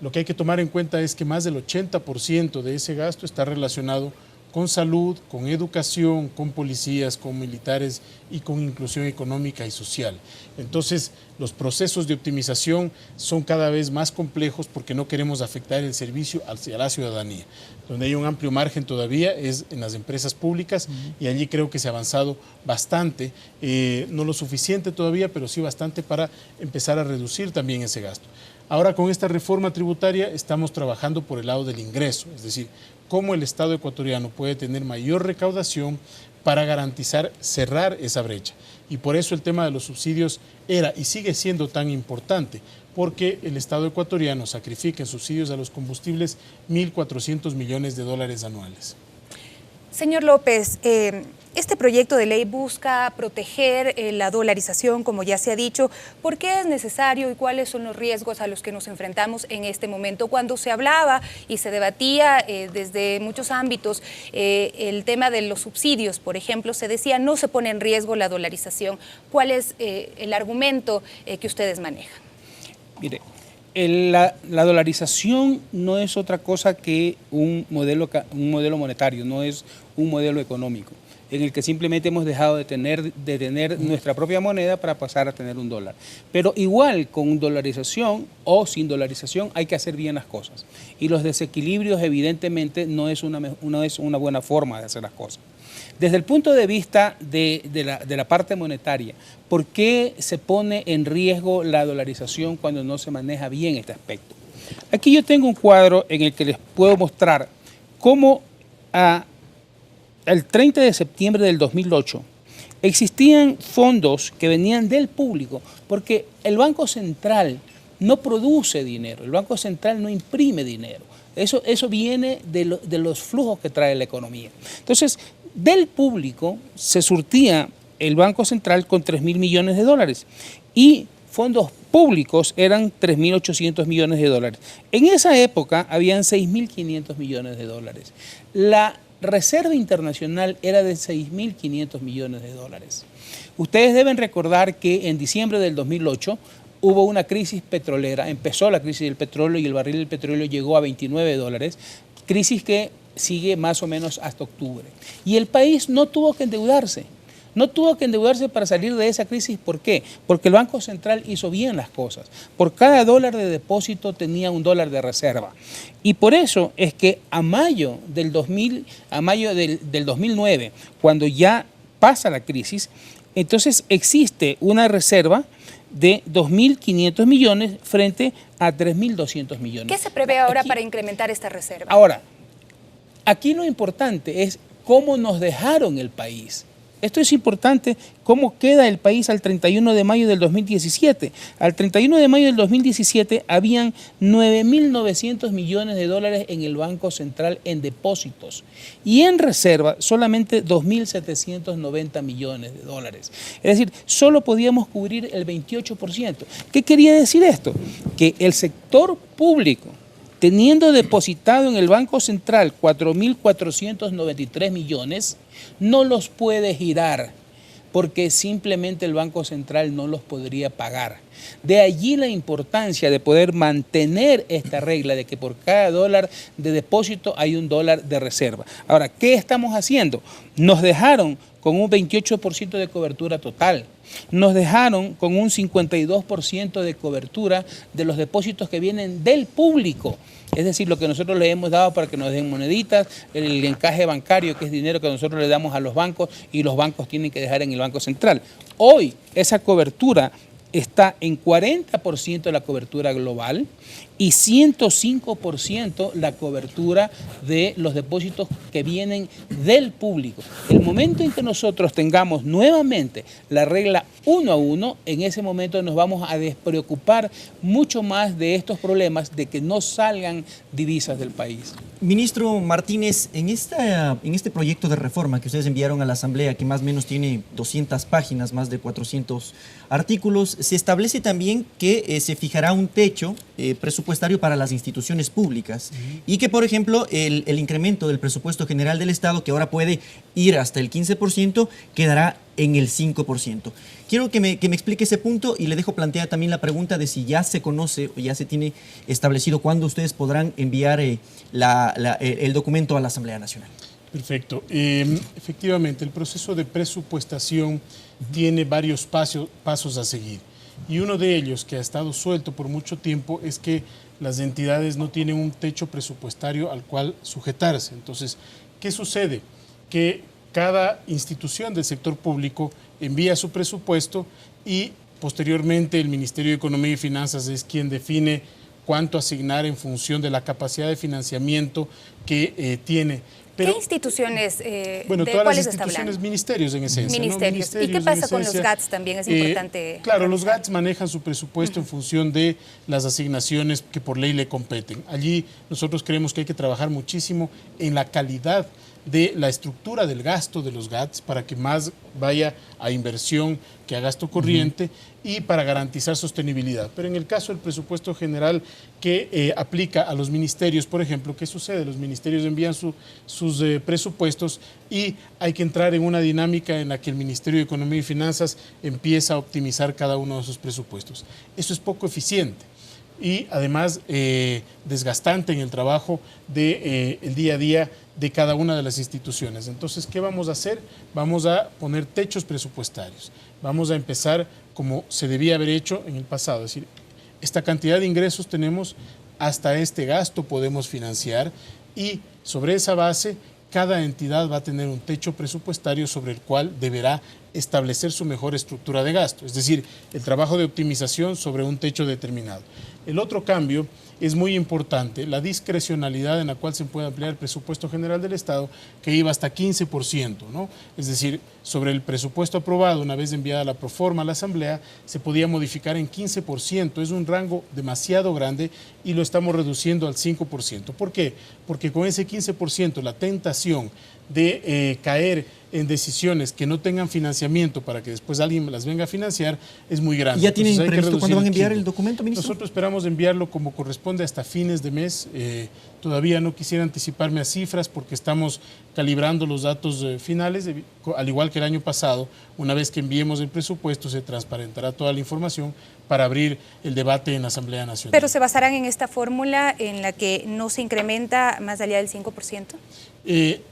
C: Lo que hay que tomar en cuenta es que más del 80% de ese gasto está relacionado con salud, con educación, con policías, con militares y con inclusión económica y social. Entonces, los procesos de optimización son cada vez más complejos porque no queremos afectar el servicio hacia la ciudadanía. Donde hay un amplio margen todavía es en las empresas públicas y allí creo que se ha avanzado bastante, no lo suficiente todavía, pero sí bastante para empezar a reducir también ese gasto. Ahora con esta reforma tributaria estamos trabajando por el lado del ingreso, es decir, cómo el Estado ecuatoriano puede tener mayor recaudación para garantizar cerrar esa brecha. Y por eso el tema de los subsidios era y sigue siendo tan importante, porque el Estado ecuatoriano sacrifica en subsidios a los combustibles 1.400 millones de dólares anuales.
F: Señor López, este proyecto de ley busca proteger la dolarización, como ya se ha dicho. ¿Por qué es necesario y cuáles son los riesgos a los que nos enfrentamos en este momento? Cuando se hablaba y se debatía desde muchos ámbitos el tema de los subsidios, por ejemplo, se decía no se pone en riesgo la dolarización. ¿Cuál es el argumento que ustedes manejan?
E: Mire, la dolarización no es otra cosa que un modelo monetario, no es un modelo económico, en el que simplemente hemos dejado de tener nuestra propia moneda para pasar a tener un dólar. Pero igual con dolarización o sin dolarización hay que hacer bien las cosas. Y los desequilibrios evidentemente no es una buena forma de hacer las cosas. Desde el punto de vista de la parte monetaria, ¿por qué se pone en riesgo la dolarización cuando no se maneja bien este aspecto? Aquí yo tengo un cuadro en el que les puedo mostrar cómo el 30 de septiembre del 2008 existían fondos que venían del público, porque el Banco Central no produce dinero, el Banco Central no imprime dinero. Eso viene de los flujos que trae la economía. Entonces, del público se surtía el Banco Central con 3.000 millones de dólares y fondos públicos eran 3.800 millones de dólares. En esa época habían 6.500 millones de dólares. La Reserva Internacional era de 6.500 millones de dólares. Ustedes deben recordar que en diciembre del 2008 hubo una crisis petrolera, empezó la crisis del petróleo y el barril del petróleo llegó a 29 dólares, crisis que sigue más o menos hasta octubre. Y el país no tuvo que endeudarse. No tuvo que endeudarse para salir de esa crisis. ¿Por qué? Porque el Banco Central hizo bien las cosas. Por cada dólar de depósito tenía un dólar de reserva. Y por eso es que a mayo del 2009, cuando ya pasa la crisis, entonces existe una reserva de 2.500 millones frente a 3.200 millones.
F: ¿Qué se prevé ahora para incrementar esta reserva?
E: Ahora, aquí lo importante es cómo nos dejaron el país. Esto es importante, cómo queda el país al 31 de mayo del 2017. Al 31 de mayo del 2017 habían 9.900 millones de dólares en el Banco Central en depósitos y en reserva solamente 2.790 millones de dólares. Es decir, solo podíamos cubrir el 28%. ¿Qué quería decir esto? Que el sector público, teniendo depositado en el Banco Central 4.493 millones, no los puede girar porque simplemente el Banco Central no los podría pagar. De allí la importancia de poder mantener esta regla de que por cada dólar de depósito hay un dólar de reserva. Ahora, ¿qué estamos haciendo? Nos dejaron con un 28% de cobertura total. Nos dejaron con un 52% de cobertura de los depósitos que vienen del público. Es decir, lo que nosotros le hemos dado para que nos den moneditas, el encaje bancario, que es dinero que nosotros le damos a los bancos y los bancos tienen que dejar en el Banco Central. Hoy esa cobertura está en 40% de la cobertura global y 105% la cobertura de los depósitos que vienen del público. El momento en que nosotros tengamos nuevamente la regla 1 a 1, en ese momento nos vamos a despreocupar mucho más de estos problemas de que no salgan divisas del país.
B: Ministro Martínez, en este proyecto de reforma que ustedes enviaron a la Asamblea, que más o menos tiene 200 páginas, más de 400 artículos, se establece también que se fijará un techo presupuestario para las instituciones públicas y que, por ejemplo, el incremento del presupuesto general del Estado, que ahora puede ir hasta el 15%, quedará en el 5%. Quiero que me explique ese punto y le dejo planteada también la pregunta de si ya se conoce o ya se tiene establecido cuándo ustedes podrán enviar el documento a la Asamblea Nacional.
C: Perfecto. Efectivamente, el proceso de presupuestación tiene varios pasos a seguir. Y uno de ellos, que ha estado suelto por mucho tiempo, es que las entidades no tienen un techo presupuestario al cual sujetarse. Entonces, ¿qué sucede? Que cada institución del sector público envía su presupuesto y posteriormente el Ministerio de Economía y Finanzas es quien define cuánto asignar en función de la capacidad de financiamiento que tiene.
F: Pero, ¿qué instituciones?
C: Bueno,
F: ¿de
C: todas las
F: cuáles está
C: instituciones,
F: hablando?
C: Ministerios en esencia.
F: Ministerios.
C: ¿No?
F: ¿Y qué pasa con los GATS también? Es importante.
C: Claro, los GATS manejan su presupuesto en función de las asignaciones que por ley le competen. Allí nosotros creemos que hay que trabajar muchísimo en la calidad de la estructura del gasto de los GATS para que más vaya a inversión que a gasto corriente y para garantizar sostenibilidad. Pero en el caso del presupuesto general que aplica a los ministerios, por ejemplo, ¿qué sucede? Los ministerios envían sus presupuestos y hay que entrar en una dinámica en la que el Ministerio de Economía y Finanzas empieza a optimizar cada uno de sus presupuestos. Eso es poco eficiente y además desgastante en el trabajo del día a día de cada una de las instituciones. Entonces, ¿qué vamos a hacer? Vamos a poner techos presupuestarios. Vamos a empezar como se debía haber hecho en el pasado. Es decir, esta cantidad de ingresos tenemos, hasta este gasto podemos financiar y sobre esa base cada entidad va a tener un techo presupuestario sobre el cual deberá establecer su mejor estructura de gasto, es decir, el trabajo de optimización sobre un techo determinado. El otro cambio es muy importante, la discrecionalidad en la cual se puede ampliar el presupuesto general del Estado, que iba hasta 15%, ¿no? Es decir, sobre el presupuesto aprobado, una vez enviada la proforma a la Asamblea, se podía modificar en 15%, es un rango demasiado grande y lo estamos reduciendo al 5%. ¿Por qué? Porque con ese 15% la tentación de caer en decisiones que no tengan financiamiento para que después alguien las venga a financiar es muy grande.
B: ¿Ya tienen previsto cuándo van a enviar el documento, ministro?
C: Nosotros esperamos enviarlo como corresponde hasta fines de mes. Todavía no quisiera anticiparme a cifras porque estamos calibrando los datos finales, al igual que el año pasado. Una vez que enviemos el presupuesto se transparentará toda la información para abrir el debate en la Asamblea Nacional.
F: ¿Pero se basarán en esta fórmula en la que no se incrementa más allá del 5%?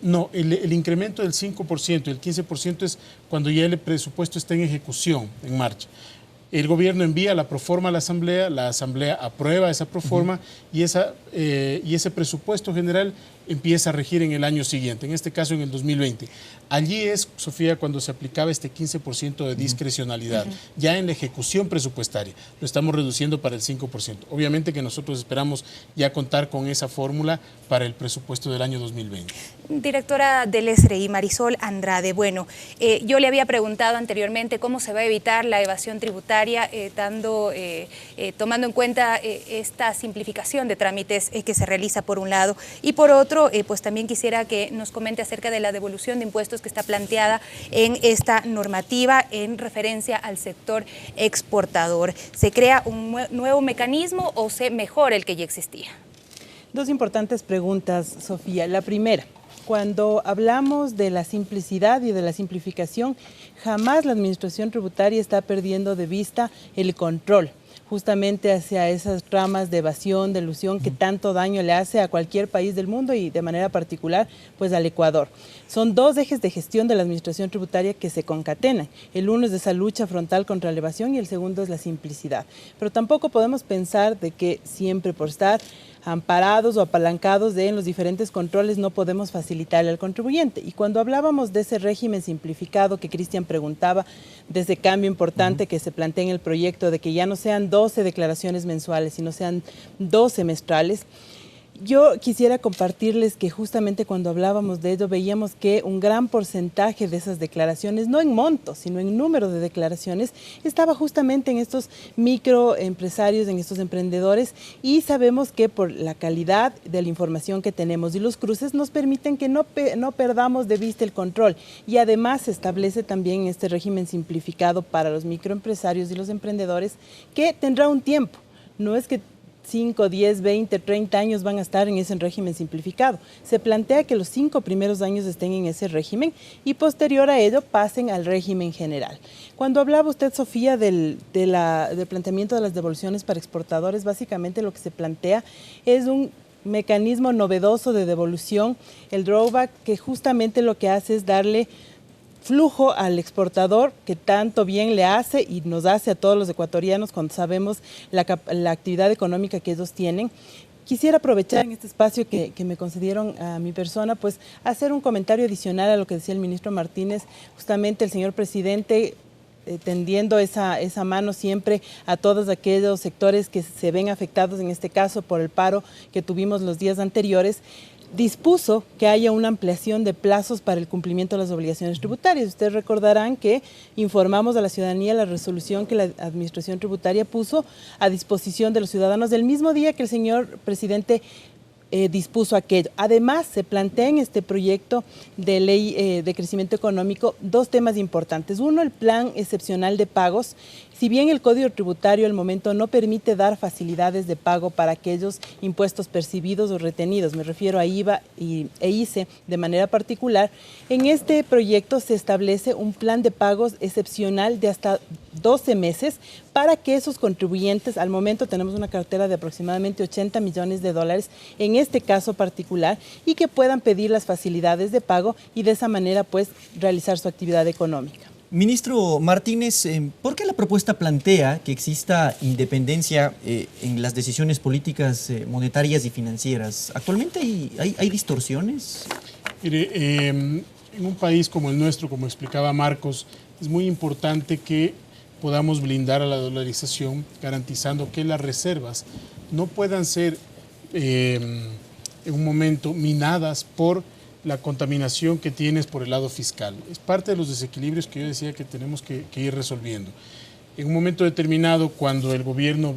C: No, el incremento del 5% y el 15% es cuando ya el presupuesto está en ejecución, en marcha. El gobierno envía la proforma a la Asamblea aprueba esa proforma y ese presupuesto general empieza a regir en el año siguiente, en este caso en el 2020. Allí es, Sofía, cuando se aplicaba este 15% de discrecionalidad, ya en la ejecución presupuestaria, lo estamos reduciendo para el 5%. Obviamente que nosotros esperamos ya contar con esa fórmula para el presupuesto del año 2020.
F: Directora del SRI, Marisol Andrade, bueno, yo le había preguntado anteriormente cómo se va a evitar la evasión tributaria, tomando en cuenta esta simplificación de trámites que se realiza por un lado, y por otro, pues también quisiera que nos comente acerca de la devolución de impuestos que está planteada en esta normativa en referencia al sector exportador. ¿Se crea un nuevo mecanismo o se mejora el que ya existía?
D: Dos importantes preguntas, Sofía. La primera, cuando hablamos de la simplicidad y de la simplificación, jamás la Administración Tributaria está perdiendo de vista el control justamente hacia esas ramas de evasión, de elusión que tanto daño le hace a cualquier país del mundo y de manera particular pues al Ecuador. Son dos ejes de gestión de la administración tributaria que se concatenan. El uno es de esa lucha frontal contra la evasión y el segundo es la simplicidad. Pero tampoco podemos pensar de que siempre por estar amparados o apalancados en los diferentes controles no podemos facilitarle al contribuyente. Y cuando hablábamos de ese régimen simplificado que Cristian preguntaba, de ese cambio importante que se plantea en el proyecto de que ya no sean 12 declaraciones mensuales, sino sean 12 semestrales, yo quisiera compartirles que justamente cuando hablábamos de ello veíamos que un gran porcentaje de esas declaraciones, no en monto, sino en número de declaraciones, estaba justamente en estos microempresarios, en estos emprendedores, y sabemos que por la calidad de la información que tenemos y los cruces nos permiten que no perdamos de vista el control, y además se establece también este régimen simplificado para los microempresarios y los emprendedores que tendrá un tiempo, no es que 5, 10, 20, 30 años van a estar en ese régimen simplificado. Se plantea que los 5 primeros años estén en ese régimen y posterior a ello pasen al régimen general. Cuando hablaba usted, Sofía, del planteamiento de las devoluciones para exportadores, básicamente lo que se plantea es un mecanismo novedoso de devolución, el drawback, que justamente lo que hace es darle flujo al exportador que tanto bien le hace y nos hace a todos los ecuatorianos cuando sabemos la actividad económica que ellos tienen. Quisiera aprovechar en este espacio que me concedieron a mi persona, pues hacer un comentario adicional a lo que decía el ministro Martínez. Justamente el señor presidente, tendiendo esa mano siempre a todos aquellos sectores que se ven afectados, en este caso por el paro que tuvimos los días anteriores, dispuso que haya una ampliación de plazos para el cumplimiento de las obligaciones tributarias. Ustedes recordarán que informamos a la ciudadanía la resolución que la Administración Tributaria puso a disposición de los ciudadanos del mismo día que el señor presidente dispuso aquello. Además, se plantea en este proyecto de ley de crecimiento económico dos temas importantes. Uno, el plan excepcional de pagos. Si bien el Código Tributario al momento no permite dar facilidades de pago para aquellos impuestos percibidos o retenidos, me refiero a IVA e ICE de manera particular, en este proyecto se establece un plan de pagos excepcional de hasta 12 meses para que esos contribuyentes, al momento tenemos una cartera de aproximadamente 80 millones de dólares en este caso particular, y que puedan pedir las facilidades de pago y de esa manera pues realizar su actividad económica.
B: Ministro Martínez, ¿por qué la propuesta plantea que exista independencia en las decisiones políticas monetarias y financieras? ¿Actualmente hay distorsiones?
C: Mire, en un país como el nuestro, como explicaba Marcos, es muy importante que podamos blindar a la dolarización, garantizando que las reservas no puedan ser en un momento minadas por la contaminación que tienes por el lado fiscal. Es parte de los desequilibrios que yo decía que tenemos que ir resolviendo. En un momento determinado, cuando el gobierno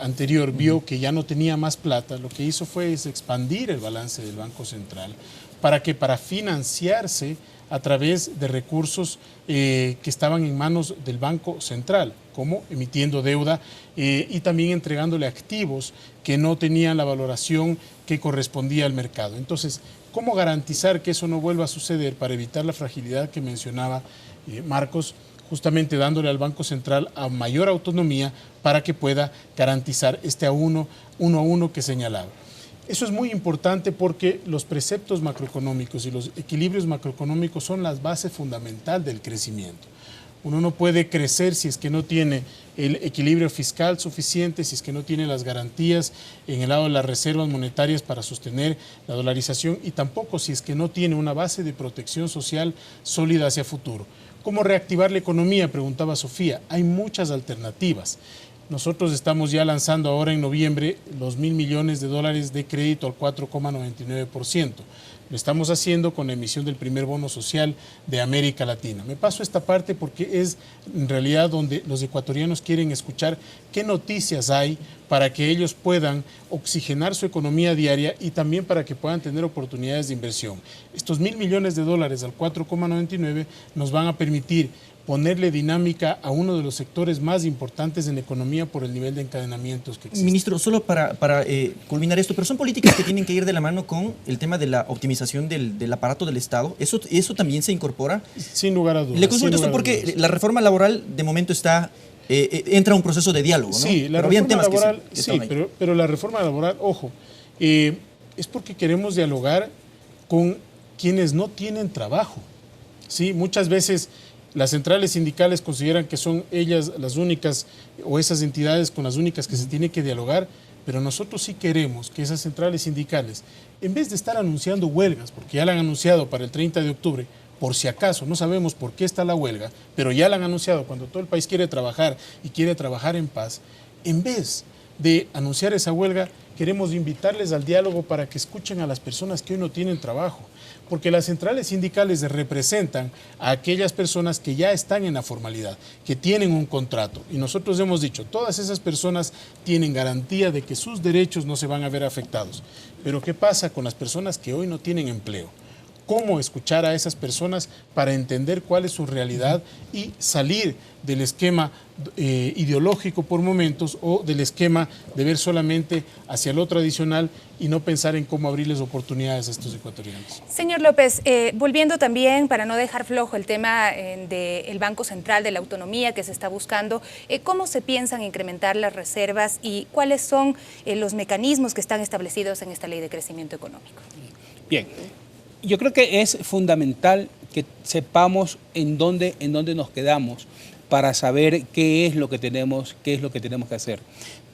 C: anterior vio que ya no tenía más plata, lo que hizo fue expandir el balance del Banco Central para financiarse a través de recursos que estaban en manos del Banco Central, como emitiendo deuda y también entregándole activos que no tenían la valoración que correspondía al mercado. Entonces, ¿cómo garantizar que eso no vuelva a suceder para evitar la fragilidad que mencionaba Marcos, justamente dándole al Banco Central a mayor autonomía para que pueda garantizar este uno a uno que señalaba? Eso es muy importante porque los preceptos macroeconómicos y los equilibrios macroeconómicos son la base fundamental del crecimiento. Uno no puede crecer si es que no tiene el equilibrio fiscal suficiente, si es que no tiene las garantías en el lado de las reservas monetarias para sostener la dolarización, y tampoco si es que no tiene una base de protección social sólida hacia futuro. ¿Cómo reactivar la economía?, preguntaba Sofía. Hay muchas alternativas. Nosotros estamos ya lanzando ahora en noviembre los $1.000 millones de crédito al 4,99%. Lo estamos haciendo con la emisión del primer bono social de América Latina. Me paso esta parte porque es en realidad donde los ecuatorianos quieren escuchar qué noticias hay para que ellos puedan oxigenar su economía diaria y también para que puedan tener oportunidades de inversión. Estos $1.000 millones al 4,99 nos van a permitir ponerle dinámica a uno de los sectores más importantes en la economía por el nivel de encadenamientos que existe.
B: Ministro, solo para culminar esto, pero son políticas que tienen que ir de la mano con el tema de la optimización del aparato del Estado. ¿Eso también se incorpora?
C: Sin lugar a dudas.
B: Le consulto esto porque la reforma laboral de momento entra a un proceso de diálogo, ¿no?
C: Sí, la reforma laboral, sí, pero la reforma laboral, ojo, es porque queremos dialogar con quienes no tienen trabajo. ¿Sí? Muchas veces las centrales sindicales consideran que son ellas las únicas o esas entidades con las únicas que se tiene que dialogar, pero nosotros sí queremos que esas centrales sindicales, en vez de estar anunciando huelgas, porque ya la han anunciado para el 30 de octubre, por si acaso, no sabemos por qué está la huelga, pero ya la han anunciado cuando todo el país quiere trabajar y quiere trabajar en paz, en vez de anunciar esa huelga, queremos invitarles al diálogo para que escuchen a las personas que hoy no tienen trabajo, porque las centrales sindicales representan a aquellas personas que ya están en la formalidad, que tienen un contrato. Y nosotros hemos dicho, todas esas personas tienen garantía de que sus derechos no se van a ver afectados. Pero ¿qué pasa con las personas que hoy no tienen empleo? ¿Cómo escuchar a esas personas para entender cuál es su realidad y salir del esquema ideológico por momentos o del esquema de ver solamente hacia lo tradicional y no pensar en cómo abrirles oportunidades a estos ecuatorianos?
F: Señor López, volviendo también, para no dejar flojo el tema del Banco Central, de la autonomía que se está buscando, ¿cómo se piensan incrementar las reservas y cuáles son los mecanismos que están establecidos en esta Ley de Crecimiento Económico?
E: Bien. Yo creo que es fundamental que sepamos en dónde nos quedamos para saber qué es lo que tenemos que hacer.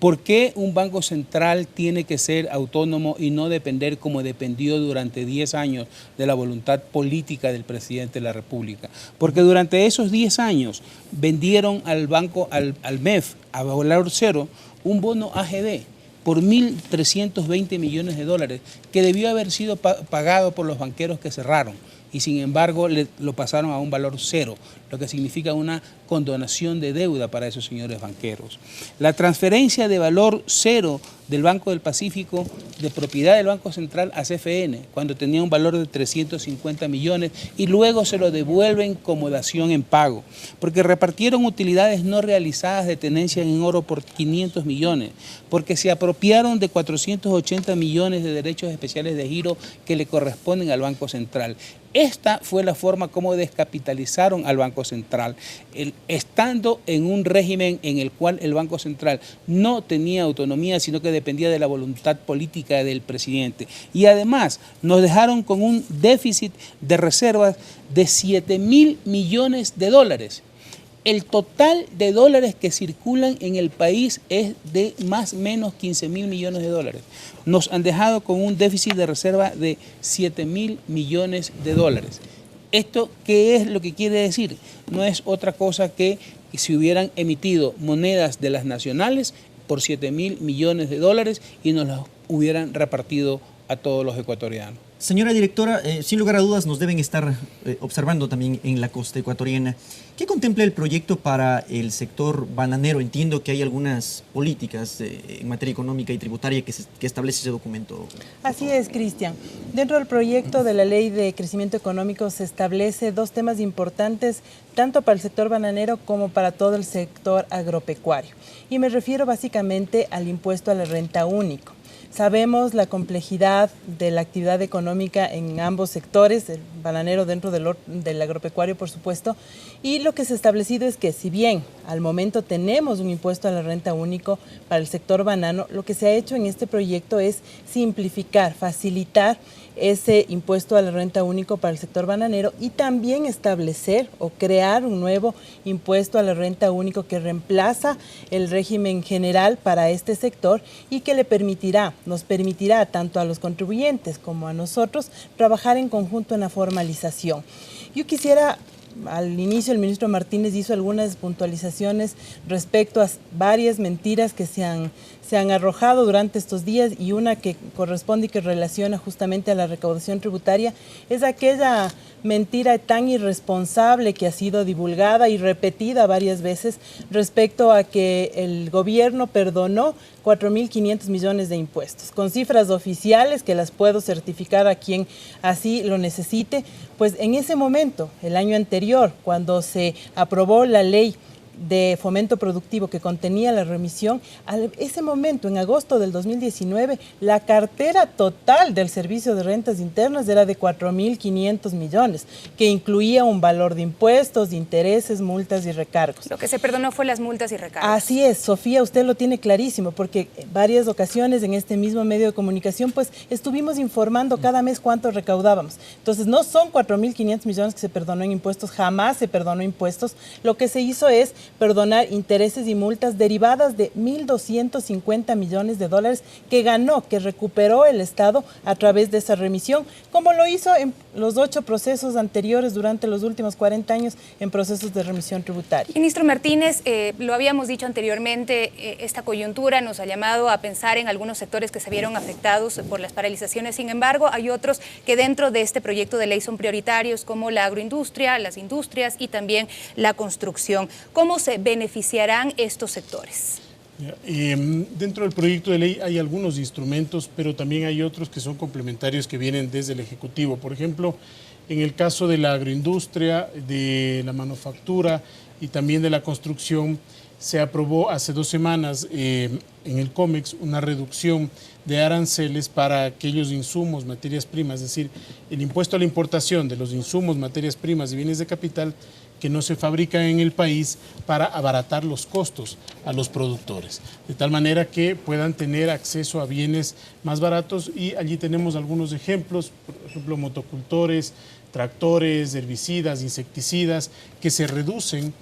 E: ¿Por qué un banco central tiene que ser autónomo y no depender como dependió durante 10 años de la voluntad política del presidente de la República? Porque durante esos 10 años vendieron al banco, al MEF, a valor cero, un bono AGD por 1.320 millones de dólares, que debió haber sido pagado por los banqueros que cerraron, y sin embargo lo pasaron a un valor cero, lo que significa una condonación de deuda para esos señores banqueros. La transferencia de valor cero del Banco del Pacífico de propiedad del Banco Central a CFN, cuando tenía un valor de 350 millones, y luego se lo devuelven como dación en pago, porque repartieron utilidades no realizadas de tenencia en oro por 500 millones, porque se apropiaron de 480 millones de derechos especiales de giro que le corresponden al Banco Central. Esta fue la forma como descapitalizaron al Banco Central, estando en un régimen en el cual el Banco Central no tenía autonomía, sino que dependía de la voluntad política del presidente. Y además nos dejaron con un déficit de reservas de 7.000 millones de dólares. El total de dólares que circulan en el país es de más o menos 15.000 millones de dólares. Nos han dejado con un déficit de reserva de 7.000 millones de dólares. ¿Esto qué es lo que quiere decir? No es otra cosa que si hubieran emitido monedas de las nacionales por 7.000 millones de dólares y nos las hubieran repartido a todos los ecuatorianos.
B: Señora directora, sin lugar a dudas nos deben estar observando también en la costa ecuatoriana. ¿Qué contempla el proyecto para el sector bananero? Entiendo que hay algunas políticas en materia económica y tributaria que establece ese documento.
D: Así es, Cristian. Dentro del proyecto de la Ley de Crecimiento Económico se establece dos temas importantes, tanto para el sector bananero como para todo el sector agropecuario. Y me refiero básicamente al impuesto a la renta único. Sabemos la complejidad de la actividad económica en ambos sectores, el bananero dentro del agropecuario, por supuesto, y lo que se ha establecido es que si bien al momento tenemos un impuesto a la renta único para el sector banano, lo que se ha hecho en este proyecto es simplificar, facilitar ese impuesto a la renta único para el sector bananero y también establecer o crear un nuevo impuesto a la renta único que reemplaza el régimen general para este sector y que nos permitirá tanto a los contribuyentes como a nosotros trabajar en conjunto en la formalización. Yo quisiera, al inicio el ministro Martínez hizo algunas puntualizaciones respecto a varias mentiras que se han arrojado durante estos días, y una que corresponde y que relaciona justamente a la recaudación tributaria es aquella mentira tan irresponsable que ha sido divulgada y repetida varias veces respecto a que el gobierno perdonó 4.500 millones de impuestos, con cifras oficiales que las puedo certificar a quien así lo necesite. Pues en ese momento, el año anterior, cuando se aprobó la ley de fomento productivo que contenía la remisión, a ese momento, en agosto del 2019, la cartera total del Servicio de Rentas Internas era de 4.500 millones, que incluía un valor de impuestos, de intereses, multas y recargos.
F: Lo que se perdonó fue las multas y recargos.
D: Así es, Sofía, usted lo tiene clarísimo, porque en varias ocasiones en este mismo medio de comunicación, pues estuvimos informando cada mes cuánto recaudábamos. Entonces, no son 4.500 millones que se perdonó en impuestos, jamás se perdonó impuestos. Lo que se hizo es perdonar intereses y multas derivadas de 1.250 millones de dólares que ganó, que recuperó el Estado a través de esa remisión, como lo hizo en los 8 procesos anteriores durante los últimos 40 años en procesos de remisión tributaria.
F: Ministro Martínez, lo habíamos dicho anteriormente, esta coyuntura nos ha llamado a pensar en algunos sectores que se vieron afectados por las paralizaciones. Sin embargo, hay otros que dentro de este proyecto de ley son prioritarios, como la agroindustria, las industrias y también la construcción. ¿Cómo se beneficiarán estos sectores?
C: Dentro del proyecto de ley hay algunos instrumentos, pero también hay otros que son complementarios que vienen desde el Ejecutivo. Por ejemplo, en el caso de la agroindustria, de la manufactura y también de la construcción, se aprobó hace 2 semanas en el COMEX una reducción de aranceles para aquellos insumos, materias primas, es decir, el impuesto a la importación de los insumos, materias primas y bienes de capital que no se fabrican en el país, para abaratar los costos a los productores, de tal manera que puedan tener acceso a bienes más baratos. Y allí tenemos algunos ejemplos, por ejemplo, motocultores, tractores, herbicidas, insecticidas, que se reducen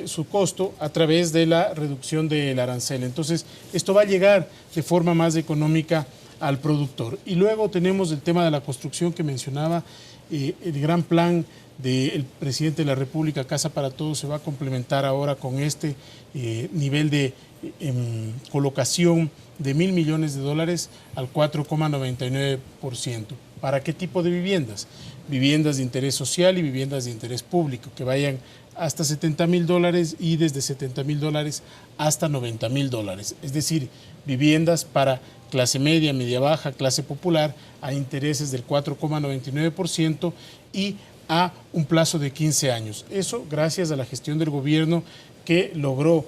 C: su costo a través de la reducción del arancel. Entonces, esto va a llegar de forma más económica al productor. Y luego tenemos el tema de la construcción que mencionaba, el gran plan del presidente de la República, Casa para Todos, se va a complementar ahora con este nivel de colocación de $1.000 millones al 4,99%. ¿Para qué tipo de viviendas? Viviendas de interés social y viviendas de interés público, que vayan hasta $70.000 y desde $70.000 hasta $90.000. Es decir, viviendas para clase media, media baja, clase popular, a intereses del 4,99% y a un plazo de 15 años. Eso gracias a la gestión del gobierno, que logró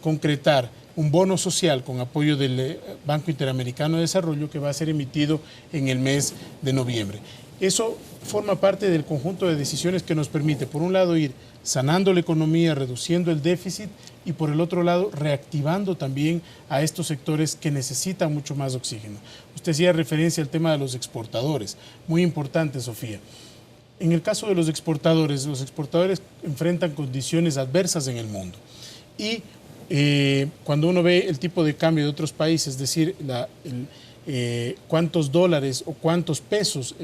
C: concretar un bono social con apoyo del Banco Interamericano de Desarrollo, que va a ser emitido en el mes de noviembre. Eso forma parte del conjunto de decisiones que nos permite, por un lado, ir sanando la economía, reduciendo el déficit, y por el otro lado, reactivando también a estos sectores que necesitan mucho más oxígeno. Usted hacía referencia al tema de los exportadores, muy importante, Sofía. En el caso de los exportadores enfrentan condiciones adversas en el mundo. Y cuando uno ve el tipo de cambio de otros países, es decir, cuántos dólares o cuántos pesos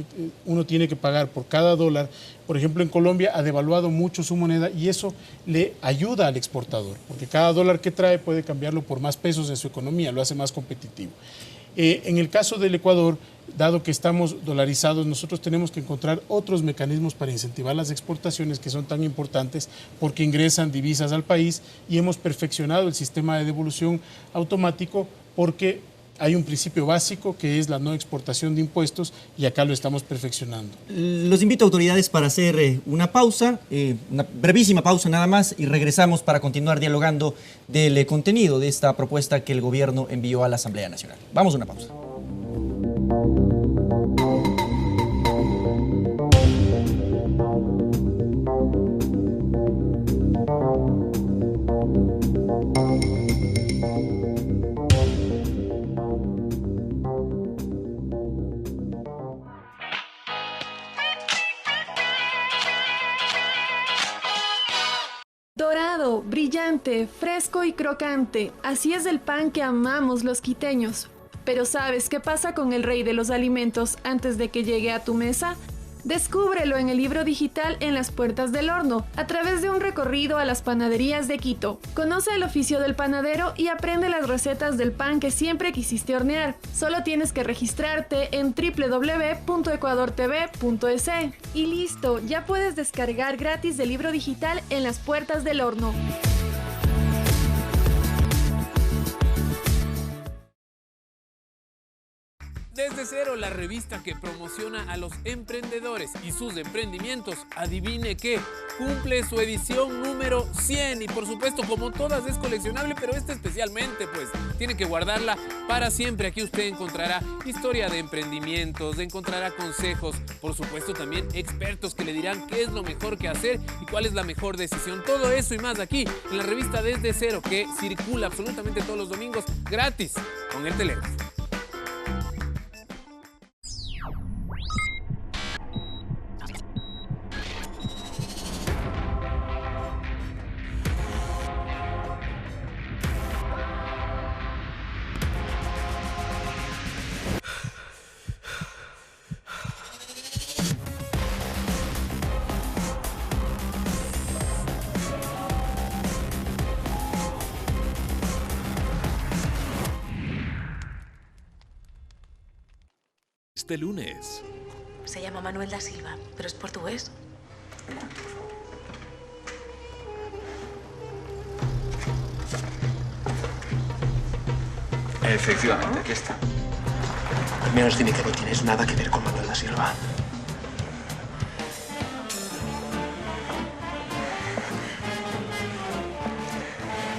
C: uno tiene que pagar por cada dólar, por ejemplo, en Colombia ha devaluado mucho su moneda, y eso le ayuda al exportador, porque cada dólar que trae puede cambiarlo por más pesos en su economía, lo hace más competitivo. En el caso del Ecuador, dado que estamos dolarizados, nosotros tenemos que encontrar otros mecanismos para incentivar las exportaciones, que son tan importantes porque ingresan divisas al país, y hemos perfeccionado el sistema de devolución automático porque hay un principio básico que es la no exportación de impuestos, y acá lo estamos perfeccionando.
B: Los invito, autoridades, para hacer una pausa, una brevísima pausa nada más, y regresamos para continuar dialogando del contenido de esta propuesta que el gobierno envió a la Asamblea Nacional. Vamos a una pausa.
L: Dorado, brillante, fresco y crocante. Así es el pan que amamos los quiteños. Pero ¿sabes qué pasa con el rey de los alimentos antes de que llegue a tu mesa? Descúbrelo en el libro digital En las Puertas del Horno, a través de un recorrido a las panaderías de Quito. Conoce el oficio del panadero y aprende las recetas del pan que siempre quisiste hornear. Solo tienes que registrarte en www.ecuadortv.es. Y listo, ya puedes descargar gratis el libro digital En las Puertas del Horno.
H: Desde Desde Cero, la revista que promociona a los emprendedores y sus emprendimientos, adivine qué, cumple su edición número 100 y por supuesto, como todas, es coleccionable, pero esta especialmente, pues, tiene que guardarla para siempre. Aquí usted encontrará historia de emprendimientos, encontrará consejos, por supuesto también expertos que le dirán qué es lo mejor que hacer y cuál es la mejor decisión. Todo eso y más aquí en la revista Desde Cero, que circula absolutamente todos los domingos gratis con el teléfono.
G: Este lunes.
M: Se llama Manuel da Silva, pero es portugués.
N: Efectivamente, aquí está. Al menos dime que no tienes nada que ver con Manuel da Silva.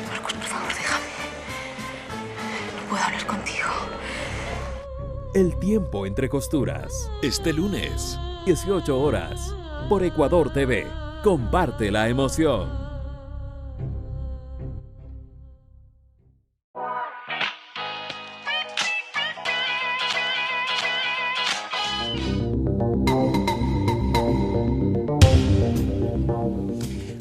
M: Marcos, por favor, déjame. No puedo hablar contigo.
G: El tiempo entre costuras. Este lunes, 18 horas, por Ecuador TV. Comparte la emoción.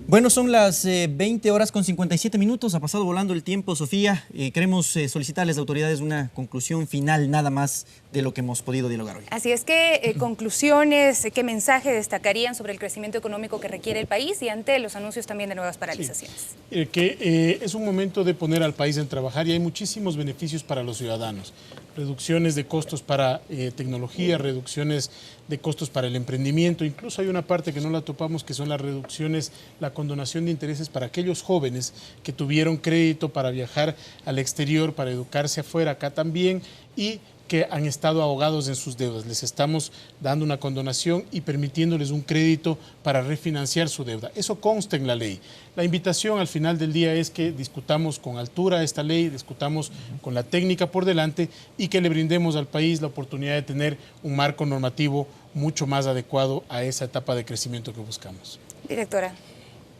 B: Bueno, son las 20 horas con 57 minutos, ha pasado volando el tiempo, Sofía. Queremos solicitarles a las autoridades una conclusión final nada más de lo que hemos podido dialogar hoy.
F: Así es, ¿qué conclusiones, qué mensaje destacarían sobre el crecimiento económico que requiere el país y ante los anuncios también de nuevas paralizaciones?
C: Sí. Que es un momento de poner al país en trabajar y hay muchísimos beneficios para los ciudadanos. Reducciones de costos para tecnología, reducciones de costos para el emprendimiento. Incluso hay una parte que no la topamos, que son las reducciones, la condonación de intereses para aquellos jóvenes que tuvieron crédito para viajar al exterior, para educarse afuera, acá también, y que han estado ahogados en sus deudas. Les estamos dando una condonación y permitiéndoles un crédito para refinanciar su deuda. Eso consta en la ley. La invitación al final del día es que discutamos con altura esta ley, discutamos con la técnica por delante y que le brindemos al país la oportunidad de tener un marco normativo mucho más adecuado a esa etapa de crecimiento que buscamos.
F: Directora.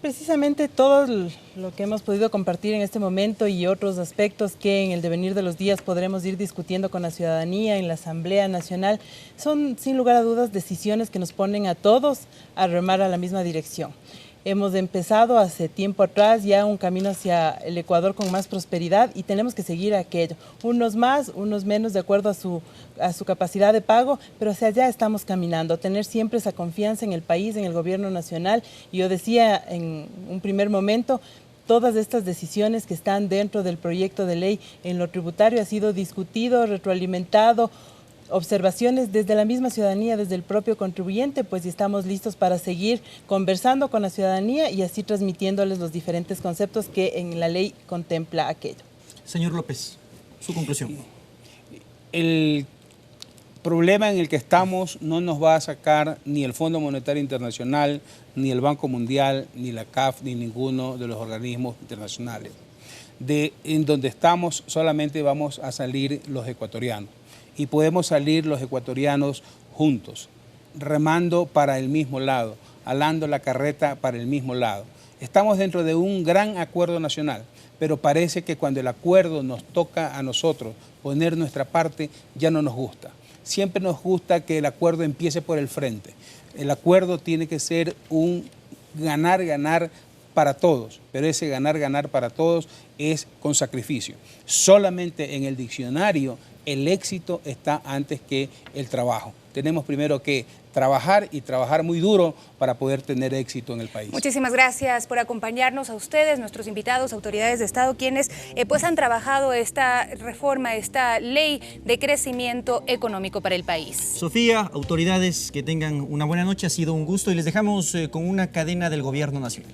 D: Precisamente todo lo que hemos podido compartir en este momento y otros aspectos que en el devenir de los días podremos ir discutiendo con la ciudadanía en la Asamblea Nacional son, sin lugar a dudas, decisiones que nos ponen a todos a remar a la misma dirección. Hemos empezado hace tiempo atrás ya un camino hacia el Ecuador con más prosperidad y tenemos que seguir aquello. Unos más, unos menos de acuerdo a su capacidad de pago, pero hacia allá estamos caminando. Tener siempre esa confianza en el país, en el gobierno nacional. Y yo decía en un primer momento, todas estas decisiones que están dentro del proyecto de ley en lo tributario ha sido discutido, retroalimentado, observaciones desde la misma ciudadanía, desde el propio contribuyente, pues estamos listos para seguir conversando con la ciudadanía y así transmitiéndoles los diferentes conceptos que en la ley contempla aquello.
B: Señor López, su conclusión.
E: El problema en el que estamos no nos va a sacar ni el Fondo Monetario Internacional, ni el Banco Mundial, ni la CAF, ni ninguno de los organismos internacionales. En donde estamos solamente vamos a salir los ecuatorianos. Y podemos salir los ecuatorianos juntos, remando para el mismo lado, alando la carreta para el mismo lado. Estamos dentro de un gran acuerdo nacional, pero parece que cuando el acuerdo nos toca a nosotros poner nuestra parte, ya no nos gusta. Siempre nos gusta que el acuerdo empiece por el frente. El acuerdo tiene que ser un ganar-ganar para todos, pero ese ganar-ganar para todos es con sacrificio. Solamente en el diccionario el éxito está antes que el trabajo. Tenemos primero que trabajar y trabajar muy duro para poder tener éxito en el país.
F: Muchísimas gracias por acompañarnos a ustedes, nuestros invitados, autoridades de Estado, quienes pues han trabajado esta reforma, esta ley de crecimiento económico para el país.
B: Sofía, autoridades, que tengan una buena noche, ha sido un gusto y les dejamos con una cadena del Gobierno Nacional.